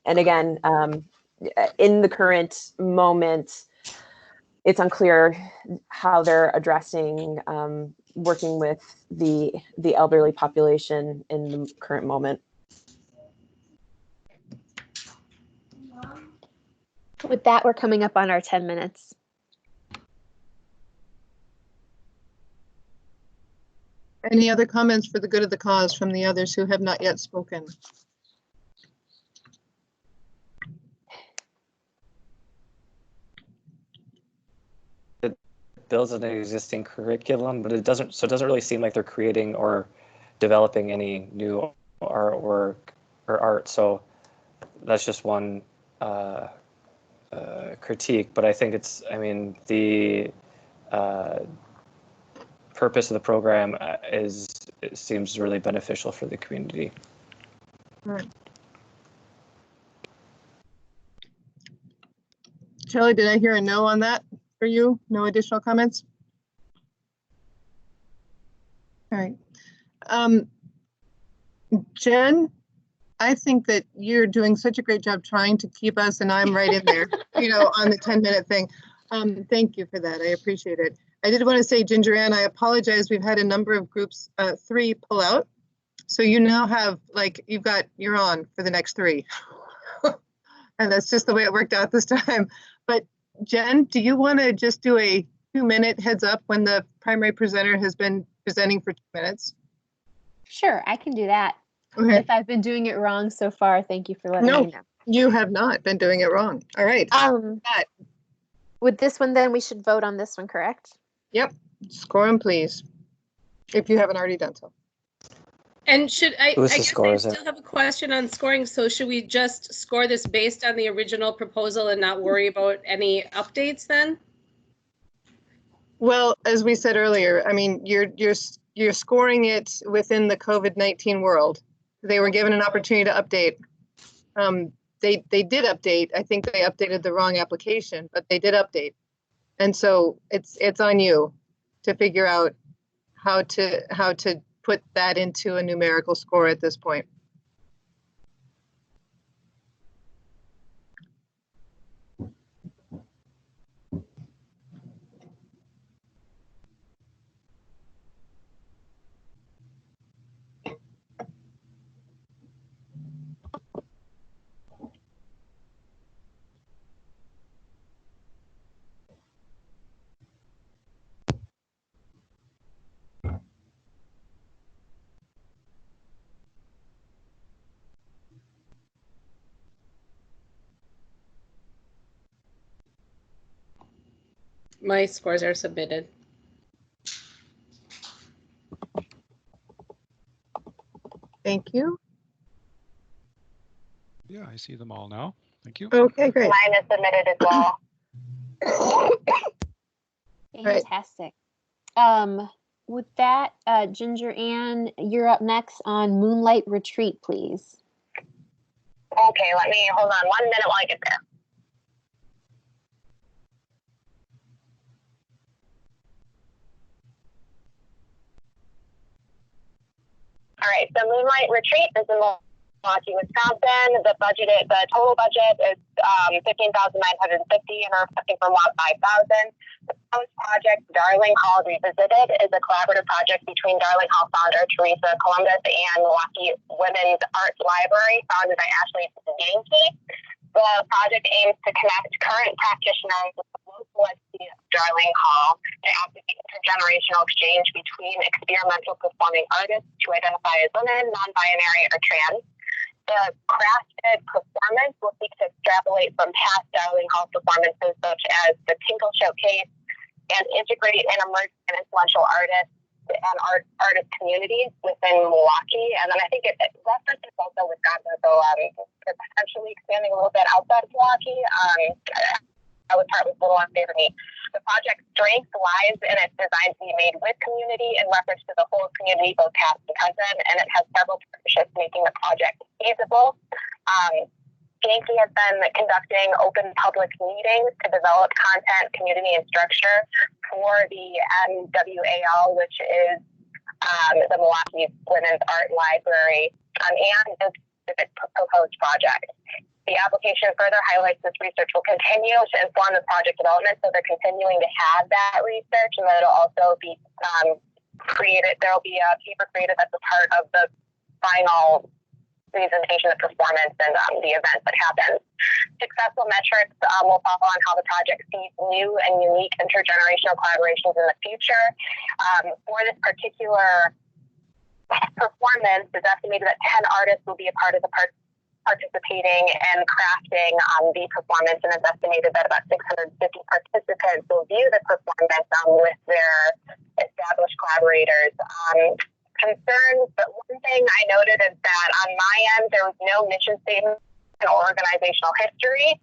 And again, in the current moment, it's unclear how they're addressing working with the elderly population in the current moment. With that, we're coming up on our 10 minutes. Any other comments for the good of the cause from the others who have not yet spoken? It builds an existing curriculum, but it doesn't really seem like they're creating or developing any new artwork or art. So that's just one critique, but I think the purpose of the program seems really beneficial for the community. All right. Shelley, did I hear a no on that for you? No additional comments? All right. Jen, I think that you're doing such a great job trying to keep us, and I'm right in there, on the 10-minute thing. Thank you for that. I appreciate it. I did want to say, Ginger Ann, I apologize. We've had a number of groups, 3 pull out. So you now have, you're on for the next 3. And that's just the way it worked out this time. But Jen, do you want to just do a 2-minute heads up when the primary presenter has been presenting for 2 minutes? Sure, I can do that. Okay. If I've been doing it wrong so far, thank you for letting me know. No, you have not been doing it wrong. All right. With this one, then we should vote on this one, correct? Yep. Score them, please, if you haven't already done so. And should I Who's the guess score, I is it? still have a question on scoring. So should we just score this based on the original proposal and not worry about any updates then? Well, as we said earlier, I mean, you're scoring it within the COVID-19 world. They were given an opportunity to update. They did update. I think they updated the wrong application, but they did update. And so it's on you to figure out how to put that into a numerical score at this point. My scores are submitted. Thank you. Yeah, I see them all now. Thank you. Okay, great. Mine is submitted as well. Fantastic. With that, Ginger Ann, you're up next on Moonlight Retreat, please. Okay, hold on 1 minute while I get there. All right, so Moonlight Retreat is in Milwaukee, Wisconsin. The total budget is $15,950, and we're requesting for $5,000. The proposed project, Darling Hall Revisited, is a collaborative project between Darling Hall founder Teresa Columbus and Milwaukee Women's Arts Library, founded by Ashley Yankee. The project aims to connect current practitioners with the local legacy of Darling Hall and advocate for intergenerational exchange between experimental performing artists who identify as women, non-binary, or trans. The crafted performance will seek to extrapolate from past Darling Hall performances such as the Tinkle Showcase and integrate and emerge an influential artists and artist communities within Milwaukee. And then I think it references also Wisconsin, so potentially expanding a little bit outside of Milwaukee. That part was a little unclear to me. The project's strength lies in its design to be made with community in reference to the whole community, both past and present, and it has several partnerships making the project feasible. Yankee has been conducting open public meetings to develop content, community, and structure for the MWAL, which is the Milwaukee Women's Art Library, and this specific proposed project. The application further highlights this research will continue to inform the project development, so they're continuing to have that research, and that it'll also be created. There will be a paper created that's a part of the final presentation of performance and the event that happens. Successful metrics will follow on how the project sees new and unique intergenerational collaborations in the future. For this particular performance, it's estimated that 10 artists will be a part of the participating and crafting the performance, and it's estimated that about 650 participants will view the performance with their established collaborators. Concerns, but one thing I noted is that on my end, there was no mission statement or organizational history,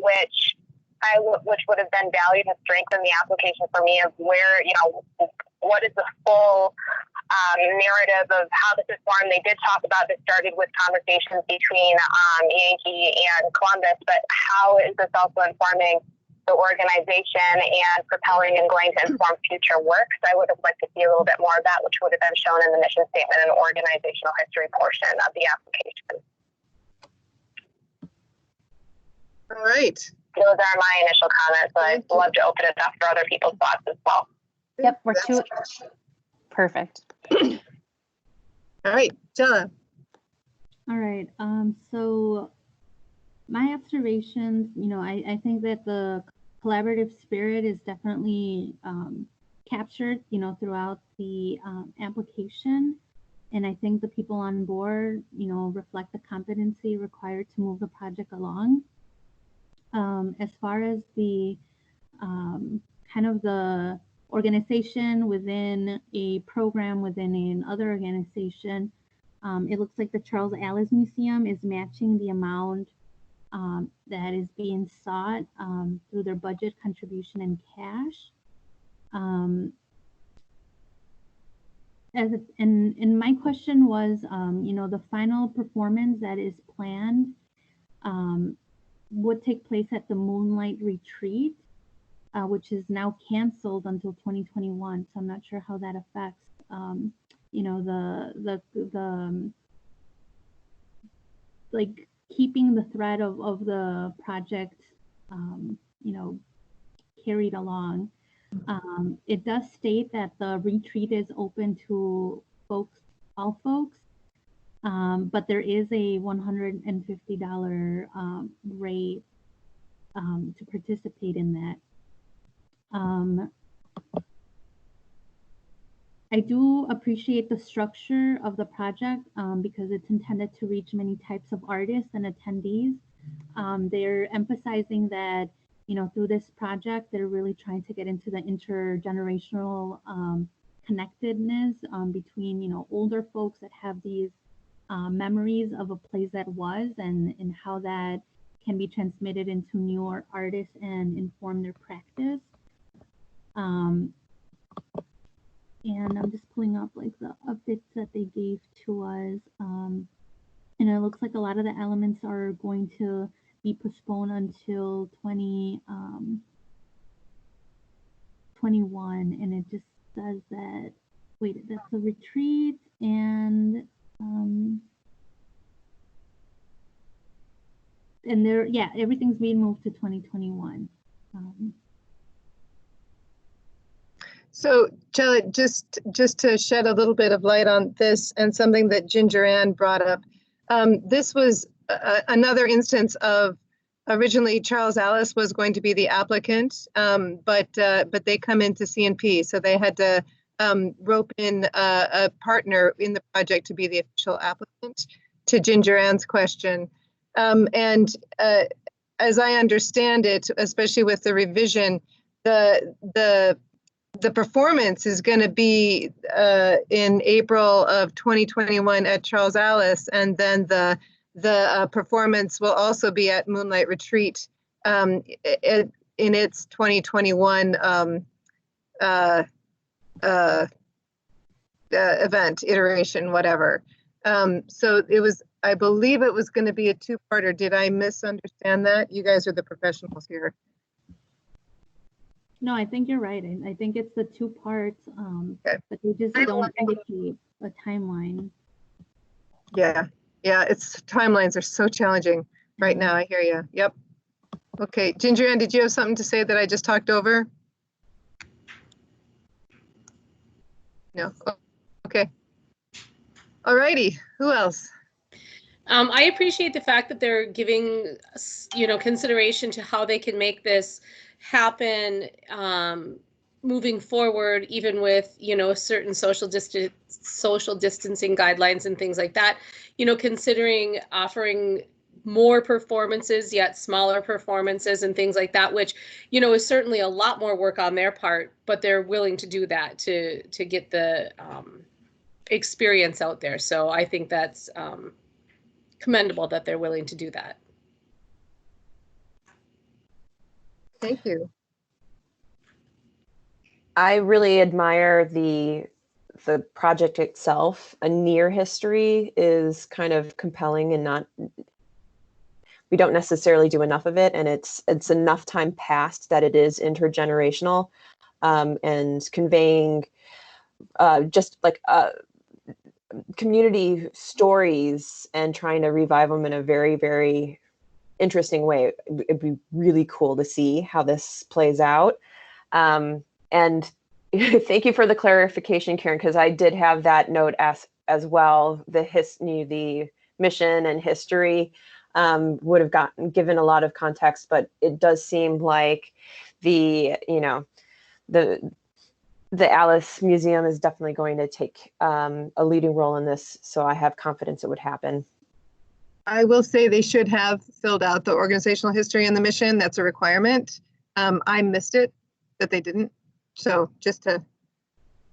which would have been valued and strengthened the application for me of where, what is the full narrative of how this is formed. They did talk about this started with conversations between Yankee and Columbus, but how is this also informing the organization and propelling and going to inform future work? So I would have liked to see a little bit more of that, which would have been shown in the mission statement and organizational history portion of the application. All right. Those are my initial comments, but I'd love to open it up for other people's thoughts as well. Yep, we're too perfect. All right, Jenna. All right. So my observations, I think that the collaborative spirit is definitely captured, throughout the application. And I think the people on board, reflect the competency required to move the project along. As far as the kind of the organization within a program within another organization, it looks like the Charles Alice Museum is matching the amount that is being sought through their budget contribution in cash. And my question was, the final performance that is planned would take place at the Moonlight Retreat, which is now canceled until 2021. So I'm not sure how that affects, like keeping the thread of the project, carried along. It does state that the retreat is open to all folks, but there is a $150 rate to participate in that. I do appreciate the structure of the project because it's intended to reach many types of artists and attendees. They're emphasizing that, through this project, they're really trying to get into the intergenerational connectedness between, older folks that have these memories of a place that was and how that can be transmitted into newer artists and inform their practice. And I'm just pulling up like the updates that they gave to us. And it looks like a lot of the elements are going to be postponed until 2021. And it just says that, wait, that's a retreat and there, yeah, everything's being moved to 2021. So, Jella, just to shed a little bit of light on this and something that Ginger Ann brought up, this was another instance of originally Charles Alice was going to be the applicant, but they come into CNP, so they had to rope in a partner in the project to be the official applicant. To Ginger Ann's question, and as I understand it, especially with the revision, the performance is going to be in April of 2021 at Charles Alice, and then the performance will also be at Moonlight Retreat in its 2021 event, iteration, whatever. So it was, I believe it was going to be a two-parter. Did I misunderstand that? You guys are the professionals here. No, I think you're right. I think it's the two parts, Okay. but they just don't indicate a timeline. Yeah, it's timelines are so challenging. right now. I hear you. Yep. Okay, Ginger Ann, did you have something to say that I just talked over? No. Oh, okay. All righty. Who else? I appreciate the fact that they're giving, consideration to how they can make this happen moving forward, even with, certain social distancing guidelines and things like that. Considering offering more performances, yet smaller performances and things like that, which, is certainly a lot more work on their part, but they're willing to do that to get the experience out there. So I think that's commendable that they're willing to do that. Thank you. I really admire the project itself. A near history is kind of compelling, and we don't necessarily do enough of it, and it's enough time passed that it is intergenerational, and conveying just like community stories and trying to revive them in a very, very interesting way. It'd be really cool to see how this plays out. And thank you for the clarification, Karen, because I did have that note as well. The mission and history would have given a lot of context, but it does seem like the Alice Museum is definitely going to take a leading role in this, so I have confidence it would happen. I will say they should have filled out the organizational history and the mission. That's a requirement. I missed it, that they didn't. So just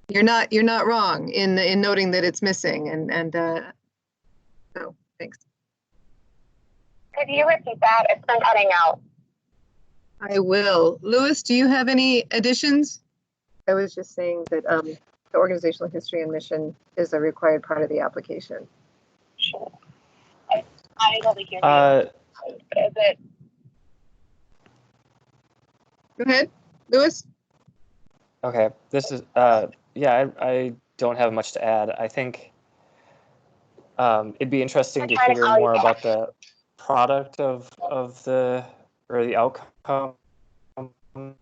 you're not wrong in noting that it's missing, and so thanks. Could you repeat that? It's been cutting out. I will. Louis, do you have any additions? I was just saying that the organizational history and mission is a required part of the application. Sure. I'm not able to hear you. Is it? Go ahead, Louis. Okay, this is, I don't have much to add. I think it'd be interesting to hear more about the product of the outcome of the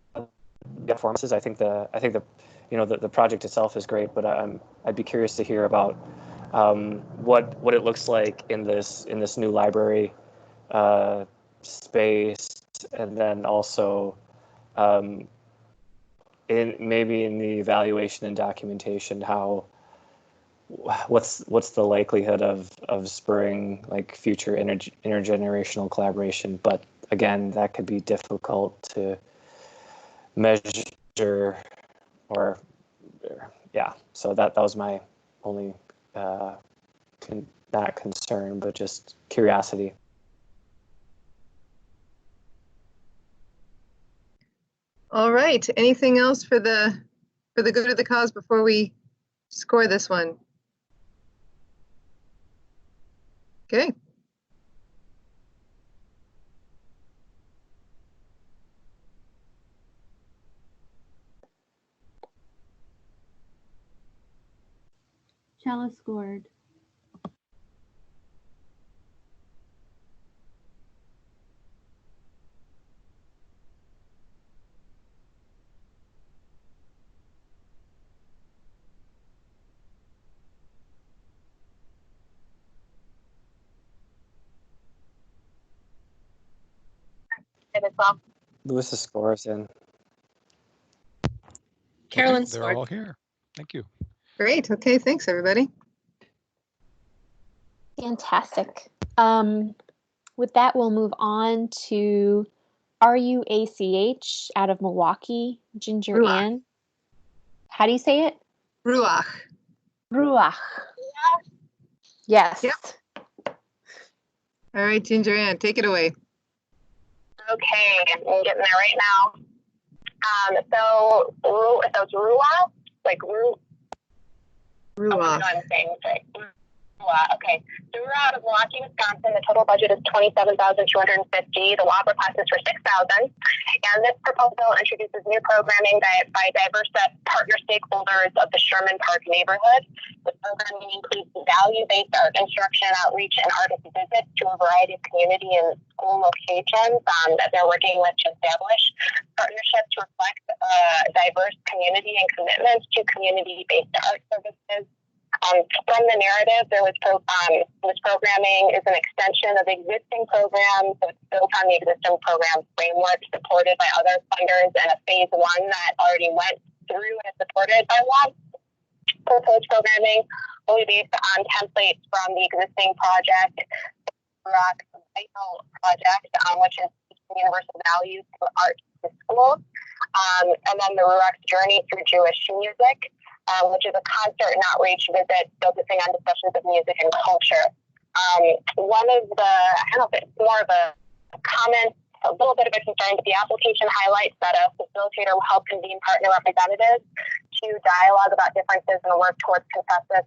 performances. I think the project itself is great, but I'd be curious to hear about what it looks like in this new library space, and then also maybe in the evaluation and documentation, what's the likelihood of spurring like future intergenerational collaboration. But again, that could be difficult to measure, or so that was my only not concern, but just curiosity. All right. Anything else for the good of the cause before we score this one? Okay. Chalice scored. Lewis's scores in. Carolyn They're scored. all here. Thank you. Great. Okay. Thanks, everybody. Fantastic. With that, we'll move on to RUACH out of Milwaukee. Ginger RUACH. Ann. How do you say it? RUACH. RUACH. Yes. Yep. All right, Ginger Ann, take it away. Okay, I'm getting there right now. So it's RUACH, like RUACH. I'm saying it right. Okay, so we're out of Milwaukee, Wisconsin. The total budget is $27,250. The law request is for $6,000. And this proposal introduces new programming by diverse partner stakeholders of the Sherman Park neighborhood. The programming includes value-based art instruction, outreach, and artist visits to a variety of community and school locations that they're working with to establish partnerships to reflect diverse community and commitments to community-based art services. From the narrative, this programming is an extension of existing programs, so it's built on the existing program framework supported by other funders, and a phase one that already went through and is supported by law. Proposed programming will be based on templates from the existing project, RUACH project, which is universal values to art to schools, and then the RUACH journey through Jewish music. Which is a concert and outreach visit focusing on discussions of music and culture. One of the, I don't know if it's more of a comment, a little bit of a concern, but the application highlights that a facilitator will help convene partner representatives to dialogue about differences and work towards consensus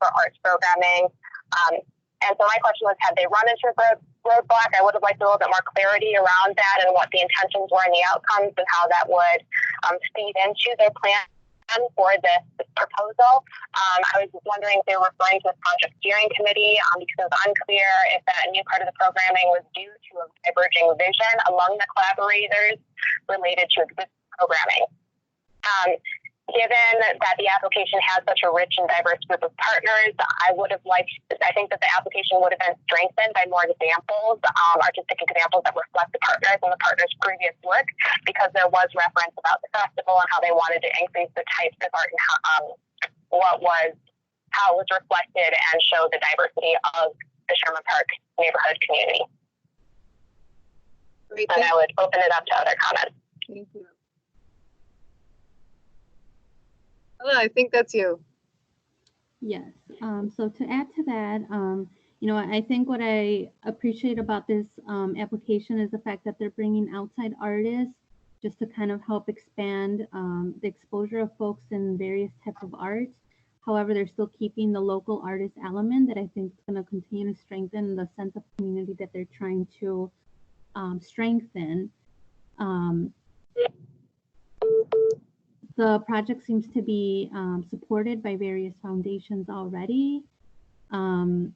for arts programming. And so my question was, had they run into a roadblock? I would have liked a little bit more clarity around that and what the intentions were and the outcomes and how that would feed into their plan for this proposal. I was just wondering if they were referring to the project steering committee because it was unclear if that new part of the programming was due to a diverging vision among the collaborators related to existing programming. Given that the application has such a rich and diverse group of partners, I think that the application would have been strengthened by more examples, artistic examples that reflect the partners and the partners' previous work, because there was reference about the festival and how they wanted to increase the types of art and how it was reflected and show the diversity of the Sherman Park neighborhood community. Great, and I would open it up to other comments. Thank you. I think that's you. Yes. So to add to that, I think what I appreciate about this application is the fact that they're bringing outside artists just to kind of help expand the exposure of folks in various types of art. However, they're still keeping the local artist element that I think is going to continue to strengthen the sense of community that they're trying to strengthen. The project seems to be supported by various foundations already. And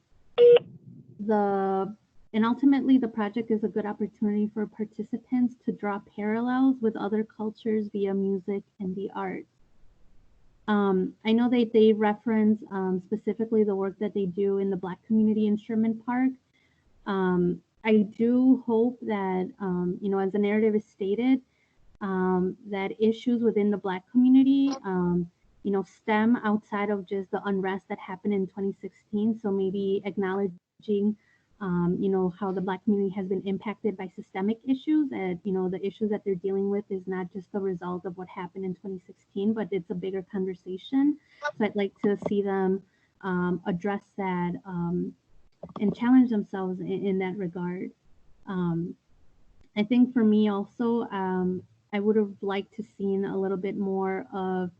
ultimately, the project is a good opportunity for participants to draw parallels with other cultures via music and the arts. I know that they reference specifically the work that they do in the Black community in Sherman Park. I do hope that, as the narrative is stated, that issues within the Black community, stem outside of just the unrest that happened in 2016. So maybe acknowledging, how the Black community has been impacted by systemic issues, and, the issues that they're dealing with is not just the result of what happened in 2016, but it's a bigger conversation. So I'd like to see them address that and challenge themselves in that regard. I think for me also, I would have liked to seen a little bit more of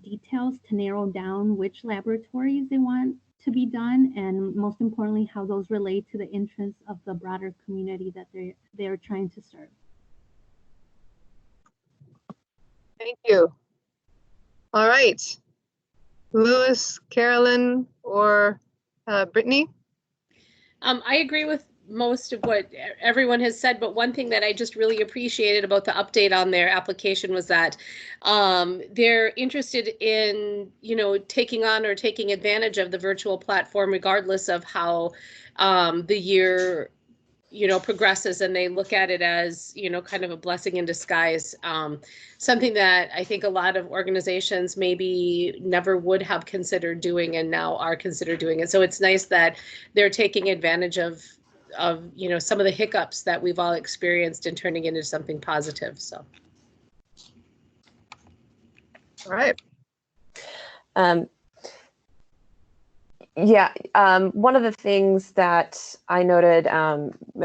details to narrow down which laboratories they want to be done, and most importantly, how those relate to the interests of the broader community that they're trying to serve. Thank you. All right. Louis, Carolyn, or Brittany? I agree with most of what everyone has said, but one thing that I just really appreciated about the update on their application was that they're interested in, taking on or taking advantage of the virtual platform, regardless of how the year, progresses, and they look at it as, kind of a blessing in disguise. Something that I think a lot of organizations maybe never would have considered doing and now are considered doing it. So it's nice that they're taking advantage of some of the hiccups that we've all experienced and turning into something positive. So all right. One of the things that I noted,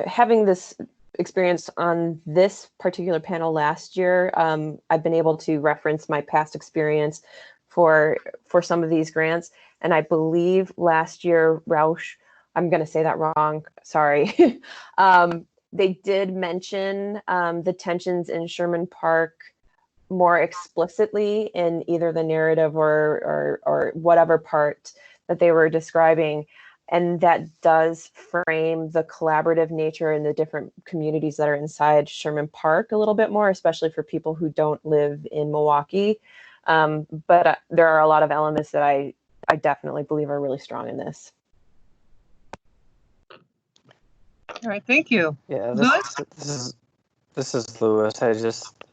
having this experience on this particular panel last year, I've been able to reference my past experience for some of these grants. And I believe last year, RUACH, I'm going to say that wrong, sorry. They did mention the tensions in Sherman Park more explicitly in either the narrative or whatever part that they were describing. And that does frame the collaborative nature in the different communities that are inside Sherman Park a little bit more, especially for people who don't live in Milwaukee. But there are a lot of elements that I definitely believe are really strong in this. All right, thank you. Yeah, Louis? this is Louis.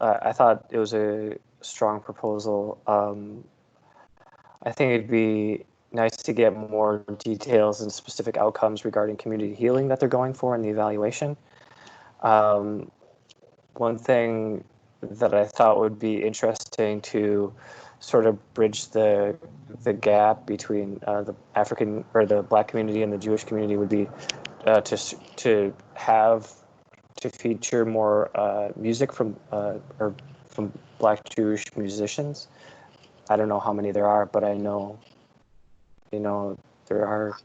I thought it was a strong proposal. I think it'd be nice to get more details and specific outcomes regarding community healing that they're going for in the evaluation. One thing that I thought would be interesting to sort of bridge the gap between the African or the Black community and the Jewish community would be to feature more music from Black Jewish musicians. I don't know how many there are, but I know, there are.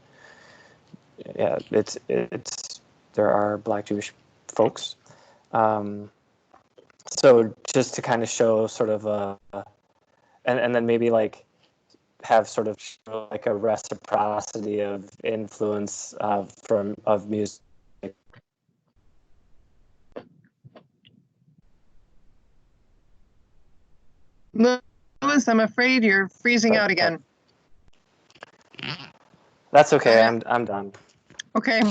Yeah, there are Black Jewish folks. So just to kind of show sort of and then maybe like have sort of like a reciprocity of influence of music. Louis, I'm afraid you're freezing out again. That's okay. I'm done. Okay.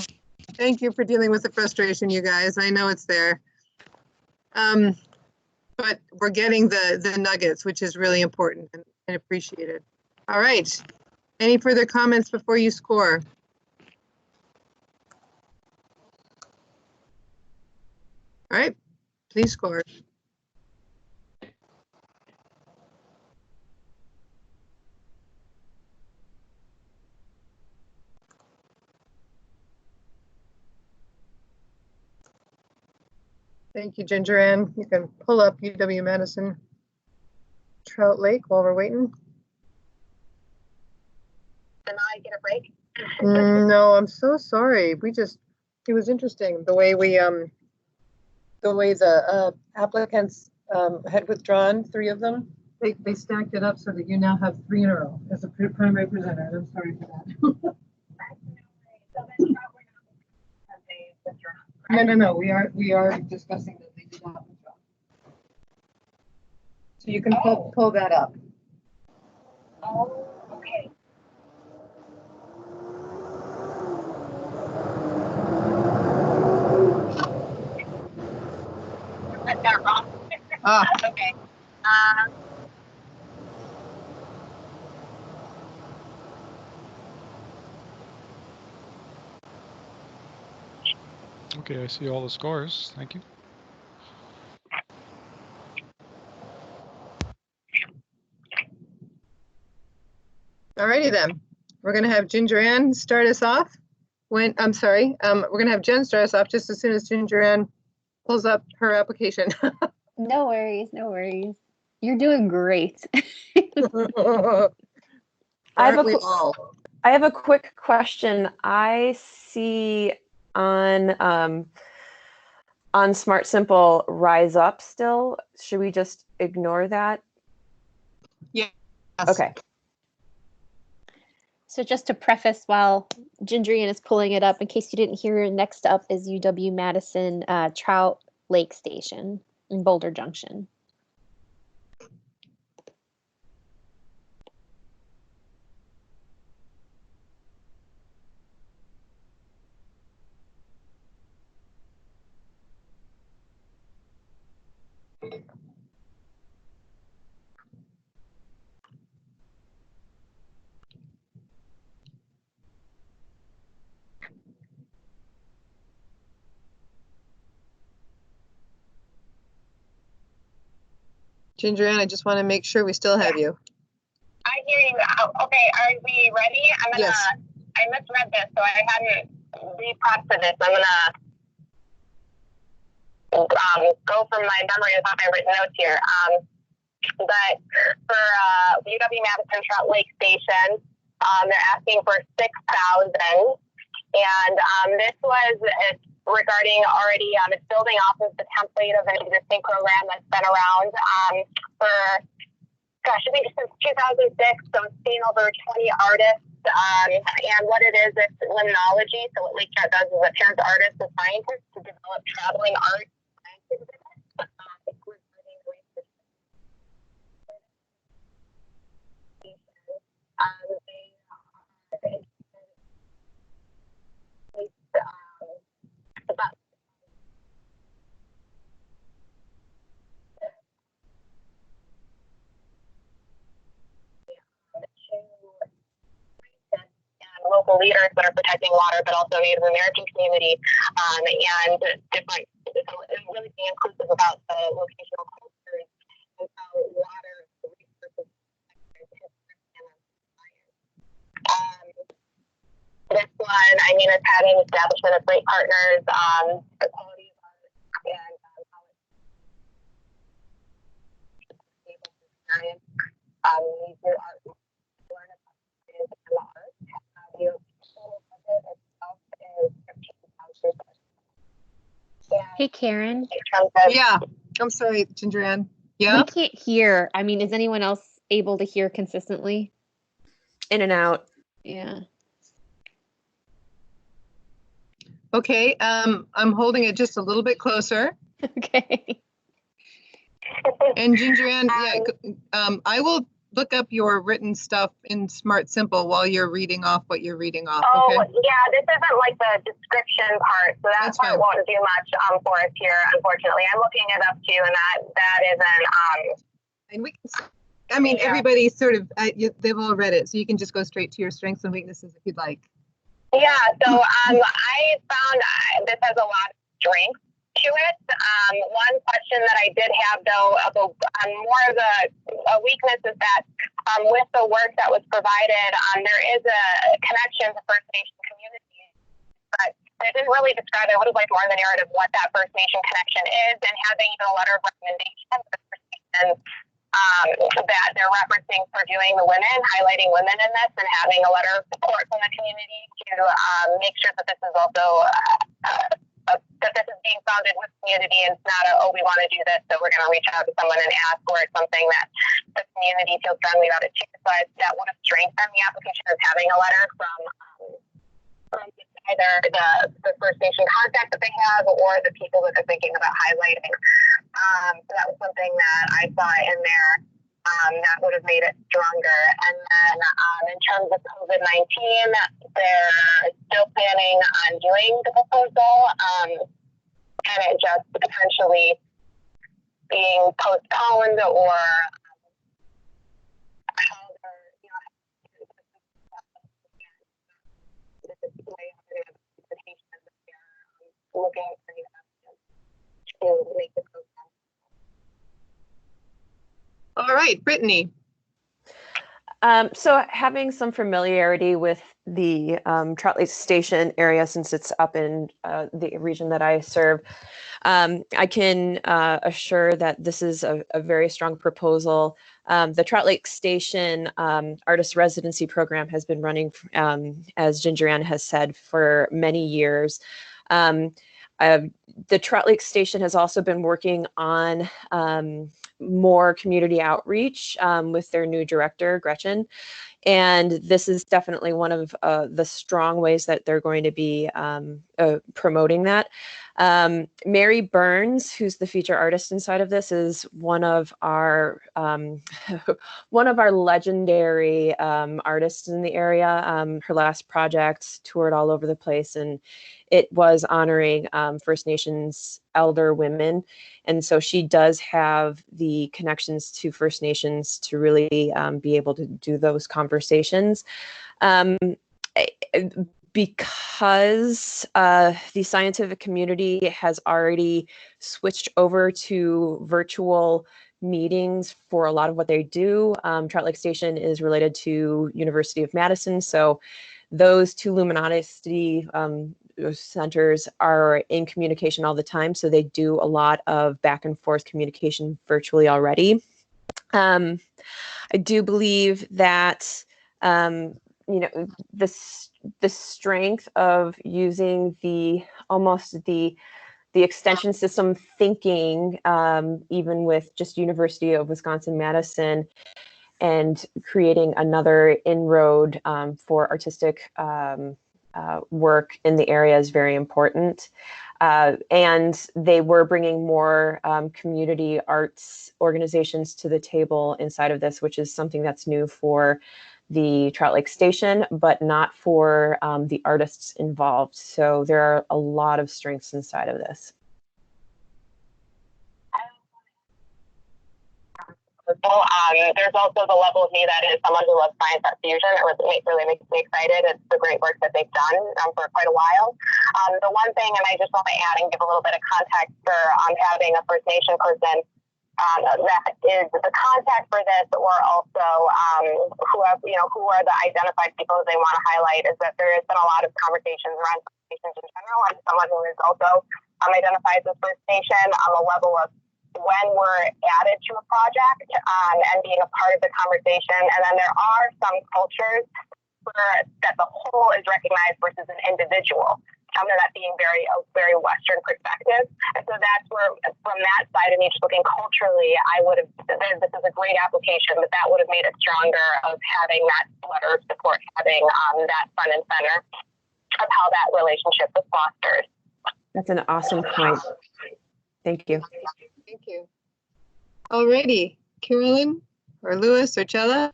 Thank you for dealing with the frustration, you guys. I know it's there. But we're getting the nuggets, which is really important and appreciated. All right. Any further comments before you score? All right, please score. Thank you, Ginger Ann. You can pull up UW-Madison Trout Lake while we're waiting. And I get a break? No, I'm so sorry. It was interesting the way the applicants had withdrawn 3 of them. They stacked it up so that you now have 3 in a row as a primary presenter. I'm sorry for that. No. We are discussing that they did not withdraw. So you can pull that up. Oh, okay. I got it wrong. Okay. Okay, I see all the scores. Thank you. Alrighty then. We're gonna have Ginger Ann start us off. We're gonna have Jen start us off just as soon as Ginger Ann pulls up her application. No worries, no worries. You're doing great. I have a quick question. I see on Smart Simple Rise Up still. Should we just ignore that? Yes. Okay. So just to preface, while Gingerian is pulling it up, in case you didn't hear, next up is UW-Madison Trout Lake Station in Boulder Junction. Ginger Ann, I just want to make sure we still have you. I hear you. Okay, are we ready? Yes. I misread this, so I hadn't re-processed this. I'm gonna go from my memory without my written notes here. But for UW-Madison Trout Lake Station, They're asking for 6,000, and this was regarding already. It's building off of the template of an existing program that's been around for, gosh, I think since 2006. So it's seen over 20 artists. And what it is, it's limnology. So what Lake Trout does is it pairs artists and scientists to develop traveling art science exhibits. Local leaders that are protecting water, but also Native American community, and different, really being inclusive about the locational cultures and how water resources. This one, I mean, it's had an establishment of great partners, the quality of art, and how it's able to experience these new art, learn about it and art. The total budget itself is $15,000. Hey, Karen. Yeah, I'm sorry, Ginger Ann. Yeah. We can't hear. I mean, is anyone else able to hear consistently? In and out. Yeah. Okay, I'm holding it just a little bit closer. Okay. And Ginger Ann, I will look up your written stuff in Smart Simple while you're reading off what you're reading off. Oh, Okay? yeah, this isn't like the description part, so that That's part fine. won't do much for us here, unfortunately. I'm looking it up too, and that isn't. And we can, I mean, Yeah. everybody sort of, they've all read it, so you can just go straight to your strengths and weaknesses if you'd like. Yeah, so I found this has a lot of strength to it. One question that I did have, though, more of a weakness is that with the work that was provided, there is a connection to First Nation community, but it didn't really describe it. I would have liked more in the narrative what that First Nation connection is, and having even a letter of recommendation for First Nations that they're referencing for viewing the women, highlighting women in this, and having a letter of support from the community to make sure that this is also that this is being founded with community, and it's not we want to do this, so we're going to reach out to someone and ask, or it's something that the community feels strongly about it too. So that would have strengthened the application of having a letter from either the First Nation contact that they have or the people that they're thinking about highlighting. So that was something that I saw in there that would have made it stronger. And then in terms of COVID-19, they're still planning on doing the proposal, and it just potentially being postponed or how they're, looking to make the program. All right, Brittany. So having some familiarity with the Trout Lake Station area, since it's up in the region that I serve, I can assure that this is a very strong proposal. The Trout Lake Station Artist Residency Program has been running, as Ginger Ann has said, for many years. The Trout Lake Station has also been working on more community outreach with their new director, Gretchen. And this is definitely one of the strong ways that they're going to be promoting that. Mary Burns, who's the feature artist inside of this, is one of our legendary artists in the area. Her last project toured all over the place, and it was honoring First Nations elder women. And so she does have the connections to First Nations to really be able to do those conversations. Because the scientific community has already switched over to virtual meetings for a lot of what they do. Trout Lake Station is related to University of Madison, so those two luminosity centers are in communication all the time, so they do a lot of back and forth communication virtually already. I do believe that you know, the strength of using the extension system thinking, even with just University of Wisconsin-Madison, and creating another inroad for artistic work in the area is very important. And they were bringing more community arts organizations to the table inside of this, which is something that's new for the Trout Lake Station, but not for the artists involved. So there are a lot of strengths inside of this. There's also the level of me that is someone who loves science at Fusion. It really makes me excited. It's the great work that they've done for quite a while. The one thing, and I just want to add and give a little bit of context for having a First Nation person, that is the contact for this, or also who are the identified people they want to highlight, is that there has been a lot of conversations around First Nations in general. I'm someone who is also identifies as First Nation on the level of when we're added to a project and being a part of the conversation. And then there are some cultures where that the whole is recognized versus an individual. That being a very Western perspective. And so that's where, from that side of me, just looking culturally, this is a great application, but that would have made it stronger of having that letter of support, having that front and center of how that relationship was fostered. That's an awesome point. Thank you. Thank you. Alrighty, Carolyn or Lewis or Chella?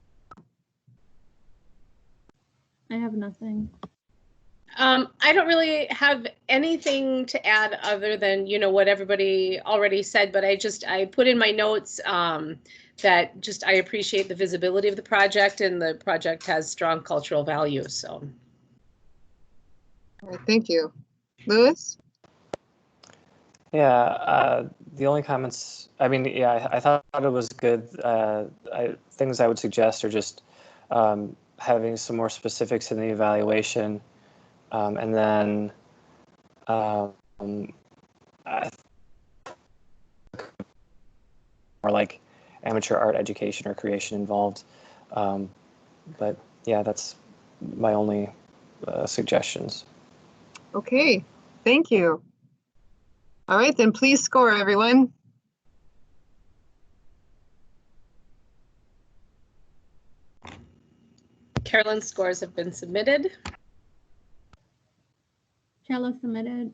I have nothing. I don't really have anything to add other than, what everybody already said, but I put in my notes that just I appreciate the visibility of the project, and the project has strong cultural value. So. All right, thank you. Lewis? Yeah, the only comments, I thought it was good. Things I would suggest are just having some more specifics in the evaluation. And then more like amateur art education or creation involved. But yeah, that's my only suggestions. Okay, thank you. All right, then please score, everyone. Carolyn's scores have been submitted. Chella submitted.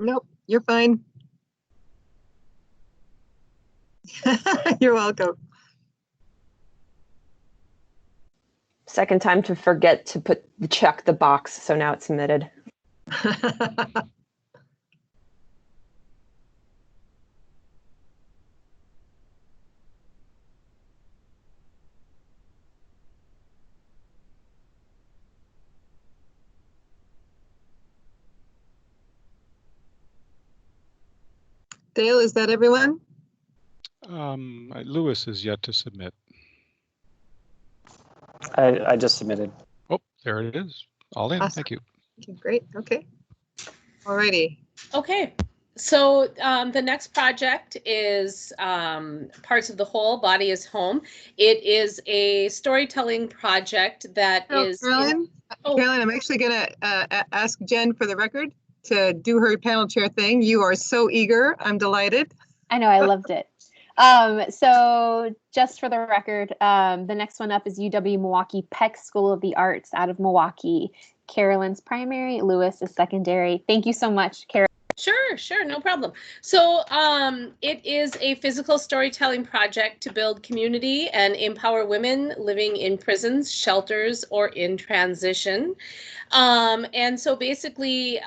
Nope, you're fine. You're welcome. Second time to forget to check the box, so now it's submitted. Dale, is that everyone? Lewis is yet to submit. I just submitted. Oh, there it is. All in. Awesome. Thank you. Okay, great. Okay. Alrighty. Okay. So the next project is Parts of the Whole, Body is Home. It is a storytelling project that is. Carolyn, Carolyn, I'm actually going to ask Jen for the record to do her panel chair thing. You are so eager. I'm delighted. I know, I loved it. So just for the record, the next one up is UW-Milwaukee Peck School of the Arts out of Milwaukee. Carolyn's primary, Lewis is secondary. Thank you so much, Carolyn. Sure, no problem. So it is a physical storytelling project to build community and empower women living in prisons, shelters, or in transition. And so basically,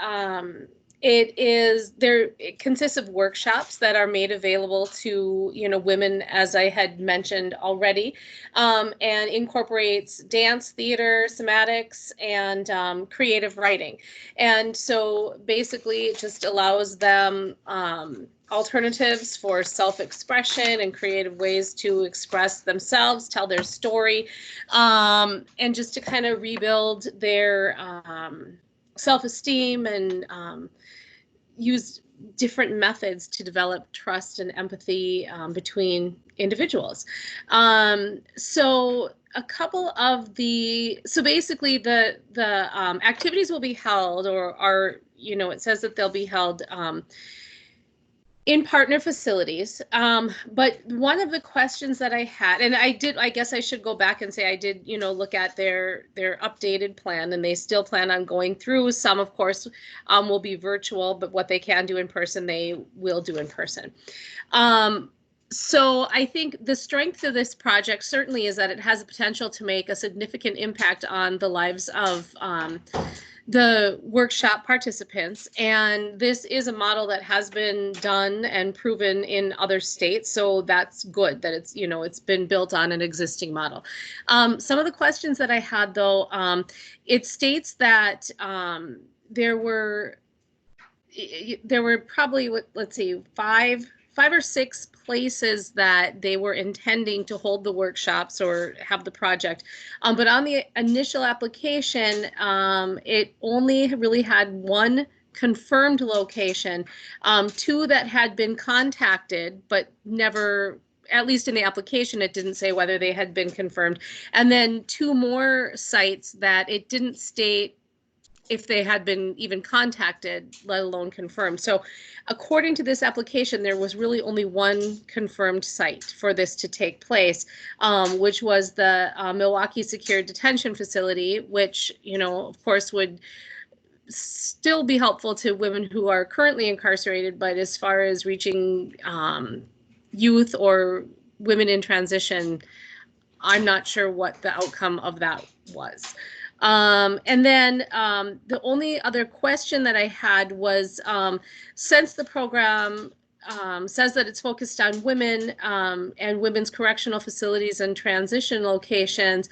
it consists of workshops that are made available to women, as I had mentioned already, and incorporates dance, theater, somatics, and creative writing. And so basically it just allows them alternatives for self-expression and creative ways to express themselves, tell their story, and just to kind of rebuild their self-esteem and use different methods to develop trust and empathy between individuals. So a couple of so basically the activities will be held, or are, you know, it says that they'll be held in partner facilities. But one of the questions that I had, and I guess I should go back and say I did, you know, look at their updated plan, and they still plan on going through. Some, of course, will be virtual, but what they can do in person, they will do in person. So I think the strength of this project certainly is that it has the potential to make a significant impact on the lives of the workshop participants. And this is a model that has been done and proven in other states. So that's good that it's, you know, it's been built on an existing model. Some of the questions that I had, though, it states that there were probably, let's see, five or six places that they were intending to hold the workshops or have the project. But on the initial application, it only really had one confirmed location, two that had been contacted, but never, at least in the application, it didn't say whether they had been confirmed. And then two more sites that it didn't state if they had been even contacted, let alone confirmed. So according to this application, there was really only one confirmed site for this to take place, which was the Milwaukee Secure Detention Facility, which, you know, of course, would still be helpful to women who are currently incarcerated, but as far as reaching youth or women in transition, I'm not sure what the outcome of that was. And then the only other question that I had was, since the program says that it's focused on women and women's correctional facilities and transition locations,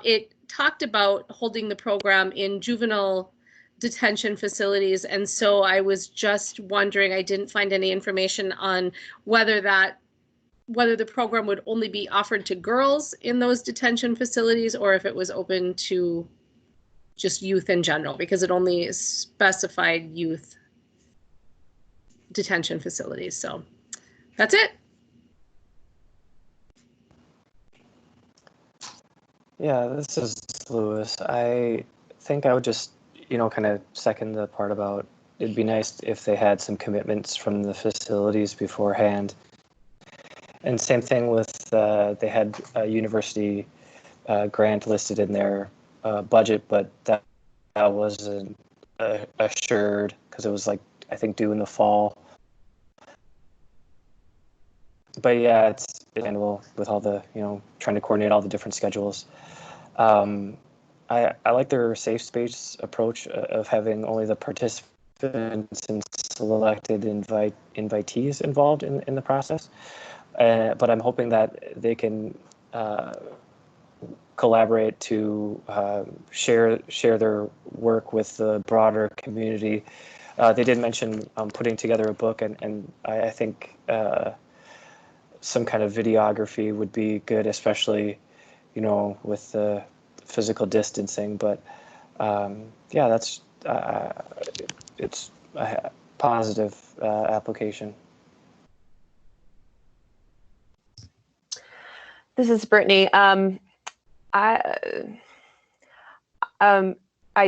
it talked about holding the program in juvenile detention facilities. And so I was just wondering, I didn't find any information on whether the program would only be offered to girls in those detention facilities, or if it was open to just youth in general, because it only specified youth detention facilities. So that's it. Yeah, this is Lewis. I think I would just, you know, kind of second the part about it'd be nice if they had some commitments from the facilities beforehand. And same thing with, they had a university grant listed in their budget, but that wasn't assured because it was, like, I think due in the fall. But yeah, it's annual with all the, you know, trying to coordinate all the different schedules. I like their safe space approach of having only the participants and selected invitees involved in the process. But I'm hoping that they can collaborate to share their work with the broader community. They did mention putting together a book, and I think some kind of videography would be good, especially, you know, with the physical distancing. But yeah, that's it's a positive application. This is Brittany. I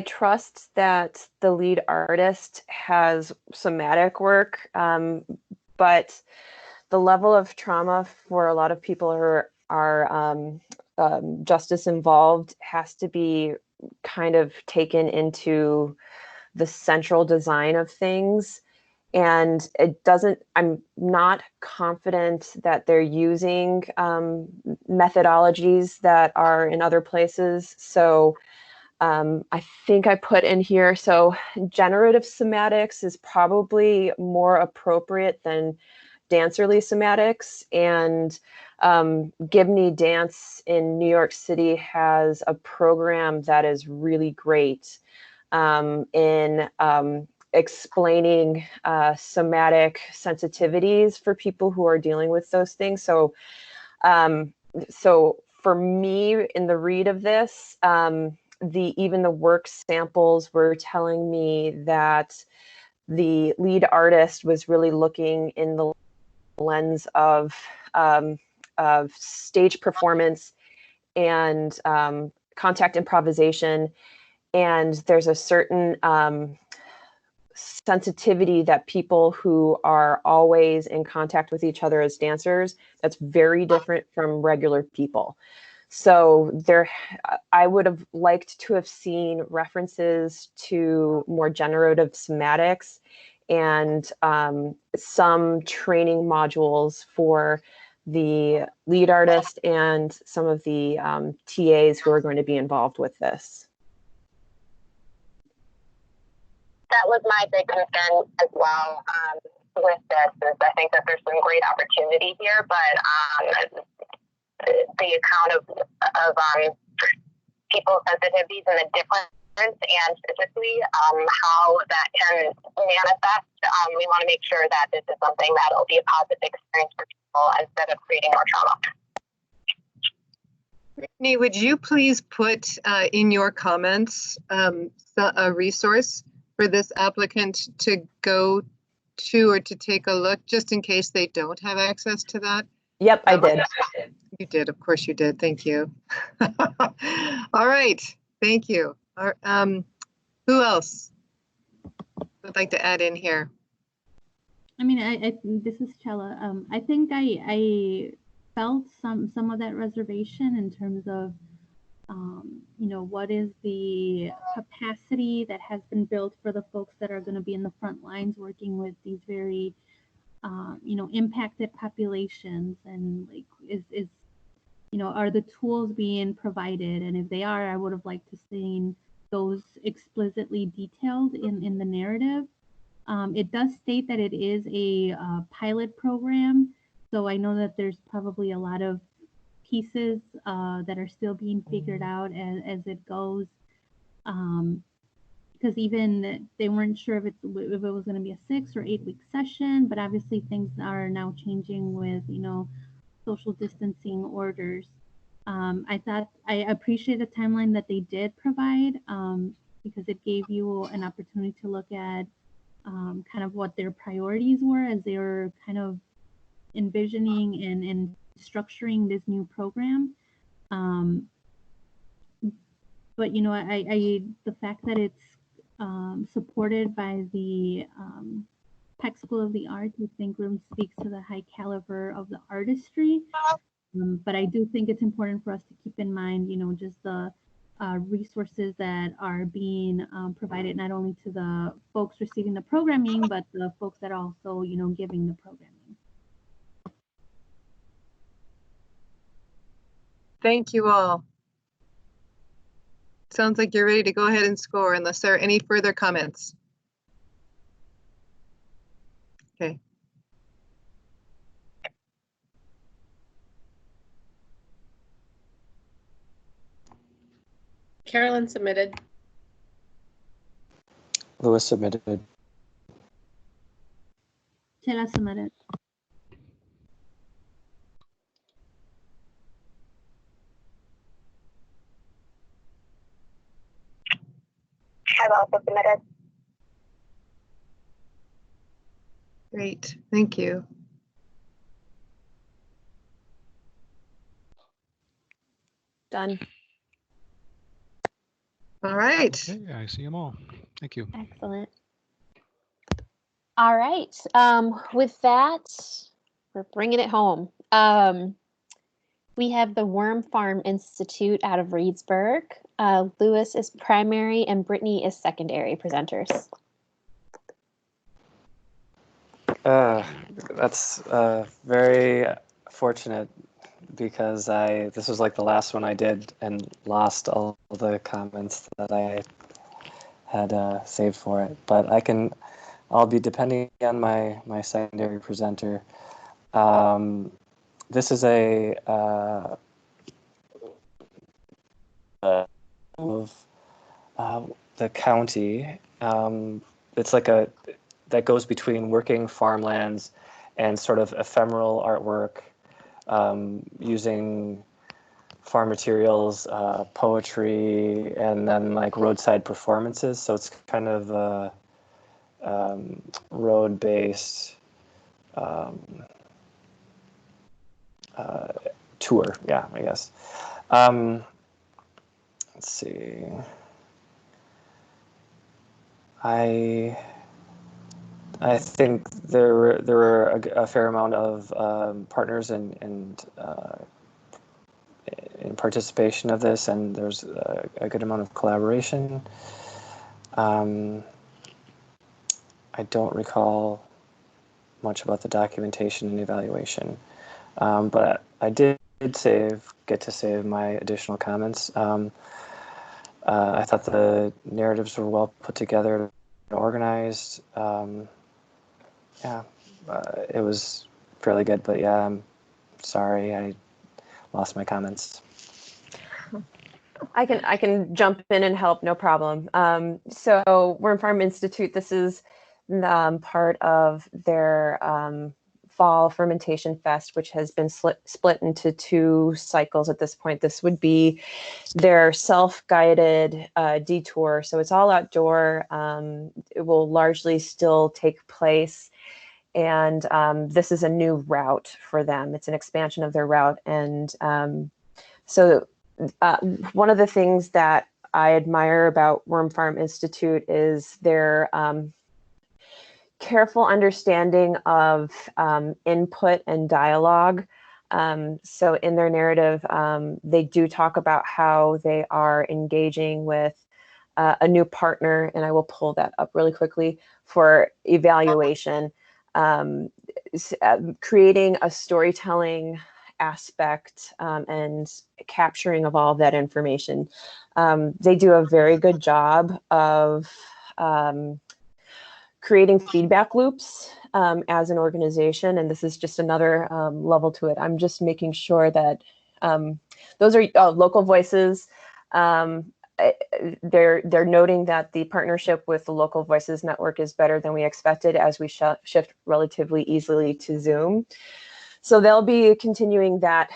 trust that the lead artist has somatic work, but the level of trauma for a lot of people who are justice involved has to be kind of taken into the central design of things. And I'm not confident that they're using methodologies that are in other places. So I think I put in here, so generative somatics is probably more appropriate than dancerly somatics. And Gibney Dance in New York City has a program that is really great explaining somatic sensitivities for people who are dealing with those things. So, so for me, in the read of this, even the work samples were telling me that the lead artist was really looking in the lens of stage performance and contact improvisation. And there's a certain sensitivity that people who are always in contact with each other as dancers, that's very different from regular people. So I would have liked to have seen references to more generative somatics and some training modules for the lead artist and some of the TAs who are going to be involved with this. That was my big concern as well with this. Is I think that there's some great opportunity here, but the account of people's sensitivities and the difference, and specifically how that can manifest. We want to make sure that this is something that will be a positive experience for people instead of creating more trauma. Brittany, would you please put in your comments a resource for this applicant to go to or to take a look, just in case they don't have access to that? Yep, I did. You did, of course you did. Thank you. All right, thank you. Who else would like to add in here? I mean, this is Chella. I think I felt some of that reservation in terms of, you know, what is the capacity that has been built for the folks that are going to be in the front lines working with these very, you know, impacted populations, and like, is you know, are the tools being provided? And if they are, I would have liked to seen those explicitly detailed in the narrative. It does state that it is a pilot program, so I know that there's probably a lot of pieces that are still being figured out as it goes. Because even they weren't sure if it was going to be a 6 or 8 week session, but obviously things are now changing with, you know, social distancing orders. I appreciate the timeline that they did provide, because it gave you an opportunity to look at kind of what their priorities were as they were kind of envisioning and structuring this new program. But you know, the fact that it's supported by the Peck School of the Arts, I think really speaks to the high caliber of the artistry. But I do think it's important for us to keep in mind, you know, just the resources that are being provided not only to the folks receiving the programming, but the folks that are also, you know, giving the programming. Thank you all. Sounds like you're ready to go ahead and score unless there are any further comments. Okay. Carolyn submitted. Lewis submitted. Chela submitted. I've also submitted. Great, thank you. Done. All right. Okay, I see them all. Thank you. Excellent. All right. With that, we're bringing it home. We have the Wormfarm Institute out of Reedsburg. Lewis is primary and Brittany is secondary presenters. That's very fortunate, because this was like the last one I did and lost all the comments that I had saved for it. But I'll be depending on my secondary presenter. This is of the county. it's like that goes between working farmlands and sort of ephemeral artwork, using farm materials, poetry, and then like roadside performances. So it's kind of road-based tour, yeah, I guess. Let's see. I think there were a fair amount of partners and in participation of this, and there's a good amount of collaboration. I don't recall much about the documentation and evaluation, but I did get to save my additional comments. I thought the narratives were well put together and organized. It was fairly good, but yeah, I'm sorry I lost my comments. I can jump in and help, no problem. So Wormfarm Institute, this is part of their Fall Fermentation Fest, which has been split into 2 cycles at this point. This would be their self-guided detour. So it's all outdoor. It will largely still take place. And this is a new route for them. It's an expansion of their route. And so one of the things that I admire about Wormfarm Institute is their careful understanding of input and dialogue. So in their narrative, they do talk about how they are engaging with a new partner, and I will pull that up really quickly for evaluation. Creating a storytelling aspect and capturing of all of that information. They do a very good job of creating feedback loops as an organization, and this is just another level to it. I'm just making sure that those are local voices. They're noting that the partnership with the Local Voices Network is better than we expected as we shift relatively easily to Zoom. So they'll be continuing that.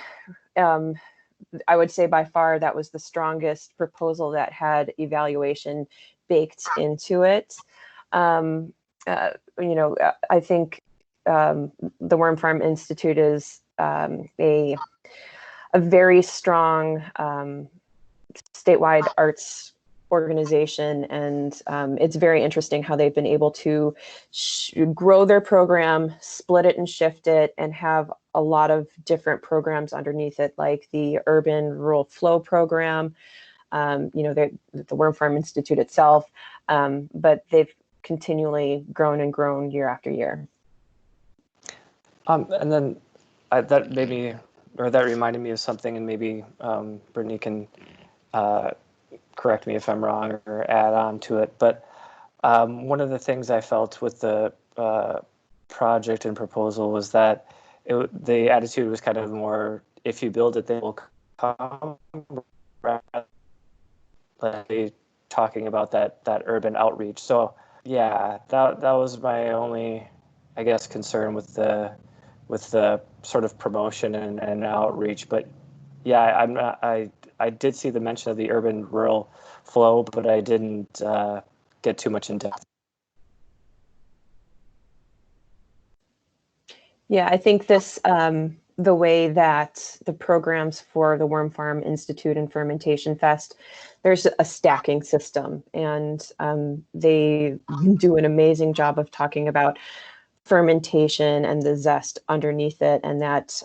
I would say by far that was the strongest proposal that had evaluation baked into it. I think the Wormfarm Institute is a very strong statewide arts organization, and it's very interesting how they've been able to grow their program, split it and shift it, and have a lot of different programs underneath it, like the Urban Rural Flow program, the Wormfarm Institute itself, but they've continually grown and grown year after year. And then that reminded me of something, and maybe Brittany can correct me if I'm wrong or add on to it. But one of the things I felt with the project and proposal was that the attitude was kind of more, if you build it, they will come, rather than talking about that urban outreach. So yeah, that was my only, I guess, concern with the sort of promotion and outreach. But yeah, I did see the mention of the urban rural flow, but I didn't get too much in depth. Yeah, I think this, the way that the programs for the Wormfarm Institute and Fermentation Fest, there's a stacking system, and they do an amazing job of talking about fermentation and the zest underneath it, and that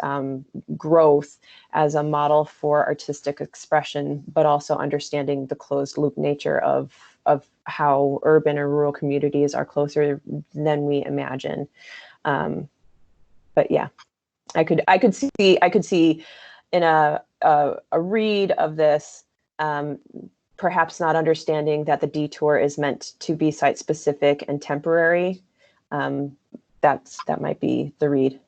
growth as a model for artistic expression, but also understanding the closed loop nature of how urban or rural communities are closer than we imagine. But yeah, I could see in a read of this, perhaps not understanding that the detour is meant to be site specific and temporary. That might be the read.